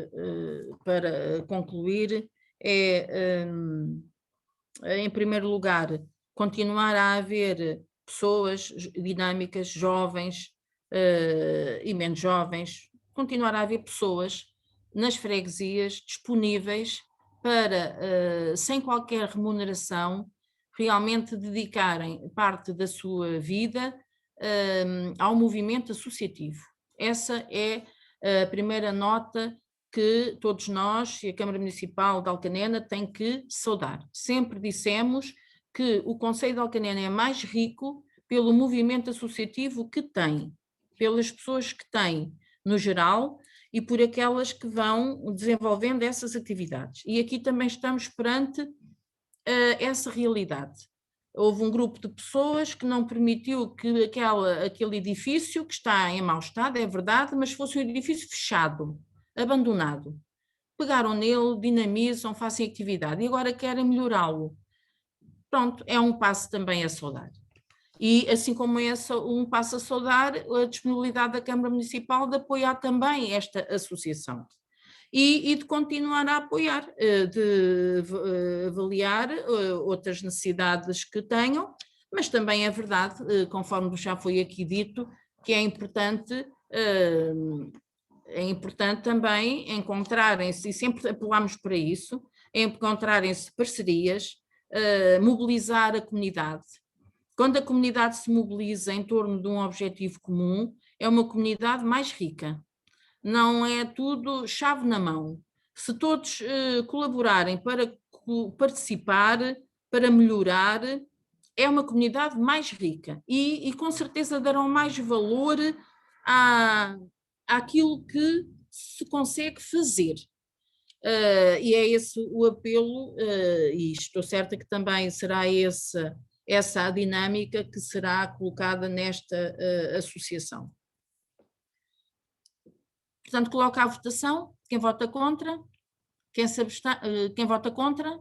para concluir é, em primeiro lugar, continuar a haver pessoas dinâmicas, jovens e menos jovens, continuar a haver pessoas nas freguesias disponíveis para, sem qualquer remuneração, realmente dedicarem parte da sua vida ao movimento associativo. Essa é a primeira nota que todos nós e a Câmara Municipal de Alcanena tem que saudar. Sempre dissemos que o Concelho de Alcanena é mais rico pelo movimento associativo que tem, pelas pessoas que tem no geral e por aquelas que vão desenvolvendo essas atividades. E aqui também estamos perante essa realidade. houve um grupo de pessoas que não permitiu que aquele edifício, que está em mau estado, é verdade, mas fosse um edifício fechado, abandonado. Pegaram nele, dinamizam, fazem atividade e agora querem melhorá-lo. Pronto, é um passo também a saudar. E assim como é um passo a saudar, a disponibilidade da Câmara Municipal de apoiar também esta associação. E de continuar a apoiar, de avaliar outras necessidades que tenham, mas também é verdade, conforme já foi aqui dito, que é importante também encontrarem-se, e sempre apelamos para isso, encontrarem-se parcerias, mobilizar a comunidade. Quando a comunidade se mobiliza em torno de um objetivo comum, é uma comunidade mais rica. Não é tudo chave na mão. Se todos colaborarem para participar, para melhorar, é uma comunidade mais rica e com certeza darão mais valor àquilo que se consegue fazer. E é esse o apelo, e estou certa que também será essa a dinâmica que será colocada nesta associação. Portanto, coloco à votação. Quem vota contra? Quem vota contra?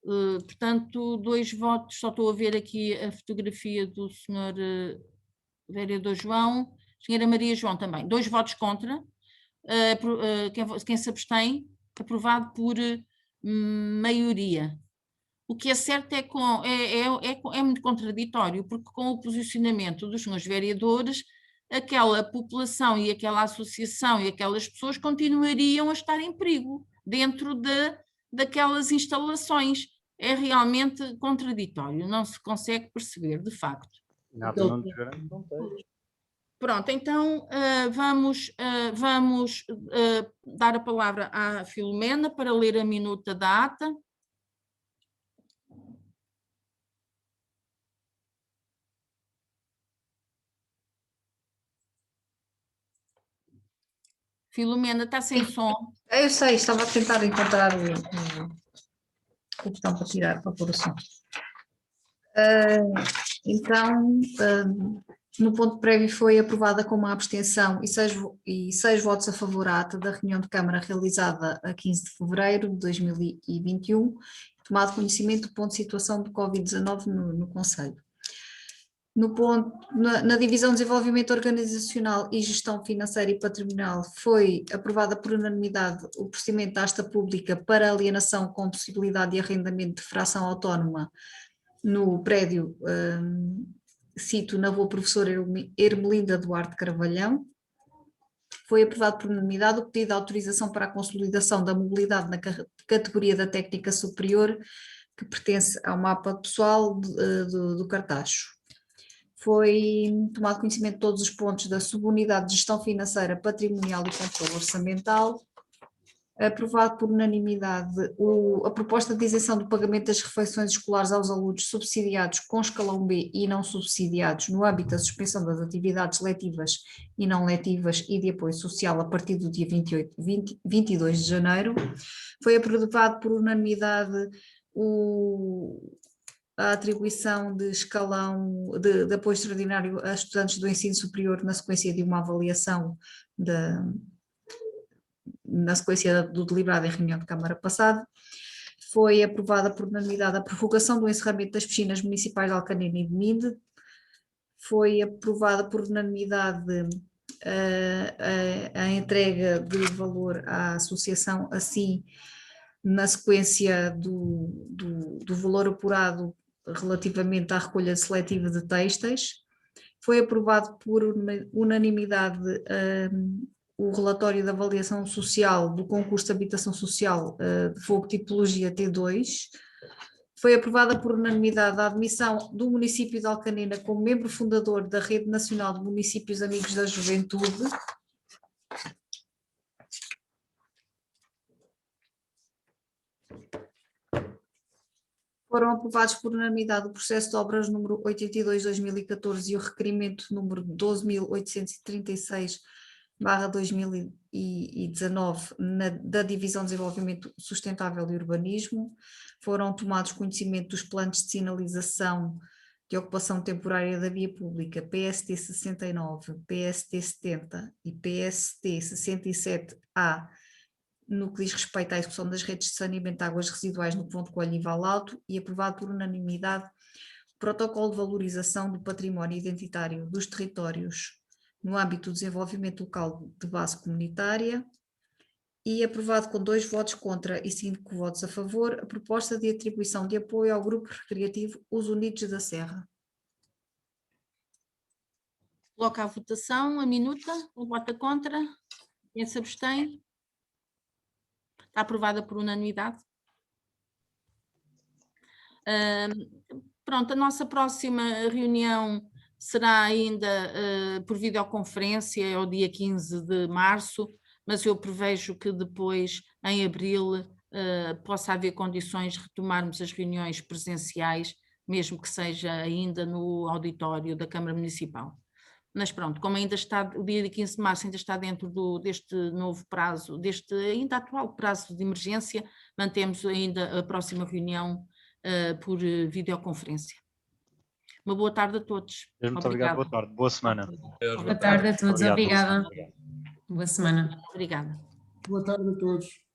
Portanto, 2 votos. Só estou a ver aqui a fotografia do senhor vereador João. Senhora Maria João também. 2 votos contra. Quem se abstém? Aprovado por maioria. O que é certo é muito contraditório, porque com o posicionamento dos senhores vereadores, aquela população e aquela associação e aquelas pessoas continuariam a estar em perigo dentro daquelas instalações. É realmente contraditório, não se consegue perceber, de facto. Nada não nos garante que não tem. Pronto, então vamos dar a palavra à Filomena para ler a minuta da ata. Filomena, está sem som. Eu sei, estava a tentar encontrar o botão para tirar, para pôr o som. Então, no ponto prévio foi aprovada com uma abstenção e 6 votos a favor à ata da reunião de Câmara realizada a 15 de fevereiro de 2021, tomado conhecimento do ponto de situação do Covid-19 no Conselho. Na divisão de desenvolvimento organizacional e gestão financeira e patrimonial foi aprovada por unanimidade o procedimento da asta pública para alienação com possibilidade de arrendamento de fração autónoma no prédio cito na Rua Professora Ermelinda Duarte Carvalhão. Foi aprovado por unanimidade o pedido de autorização para a consolidação da mobilidade na categoria da técnica superior que pertence ao mapa pessoal do Cartacho. Foi tomado conhecimento de todos os pontos da subunidade de gestão financeira, patrimonial e controle orçamental. Aprovado por unanimidade a proposta de isenção do pagamento das refeições escolares aos alunos subsidiados com escalão B e não subsidiados no âmbito da suspensão das atividades letivas e não letivas e de apoio social a partir do dia 22 de janeiro. Foi aprovado por unanimidade a atribuição de escalão de apoio extraordinário a estudantes do ensino superior na sequência de uma avaliação na sequência do deliberado em reunião de Câmara passada. Foi aprovada por unanimidade a prorrogação do encerramento das piscinas municipais de Alcanena e de Mide. Foi aprovada por unanimidade a entrega de valor à associação, assim, na sequência do valor apurado relativamente à recolha seletiva de têxteis. Foi aprovado por unanimidade o relatório de avaliação social do concurso de habitação social de fogo tipologia T2. Foi aprovada por unanimidade a admissão do município de Alcanena como membro fundador da Rede Nacional de Municípios Amigos da Juventude. Foram aprovados por unanimidade o processo de obras número 82/2014 e o requerimento número 12.836 2019 da Divisão de Desenvolvimento Sustentável e Urbanismo. Foram tomados conhecimento dos planos de sinalização de ocupação temporária da via pública PST 69, PST 70 e PST 67A, no que diz respeito à execução das redes de saneamento de águas residuais no Ponte Coelho e Val Alto, e aprovado por unanimidade o protocolo de valorização do património identitário dos territórios no âmbito do desenvolvimento local de base comunitária, e aprovado com 2 votos contra e 5 votos a favor a proposta de atribuição de apoio ao Grupo Recreativo Os Unidos da Serra. Coloco à votação a minuta, o voto contra, quem se abstém? Está aprovada por unanimidade. Pronto, a nossa próxima reunião será ainda por videoconferência, é o dia 15 de março, mas eu prevejo que depois, em abril, possa haver condições de retomarmos as reuniões presenciais, mesmo que seja ainda no auditório da Câmara Municipal. Mas pronto, como ainda está, o dia 15 de março ainda está dentro deste novo prazo, deste ainda atual prazo de emergência, mantemos ainda a próxima reunião por videoconferência. Uma boa tarde a todos. Muito obrigado, boa tarde, boa semana. Boa tarde a todos, obrigada. Boa semana. Obrigada. Boa tarde a todos.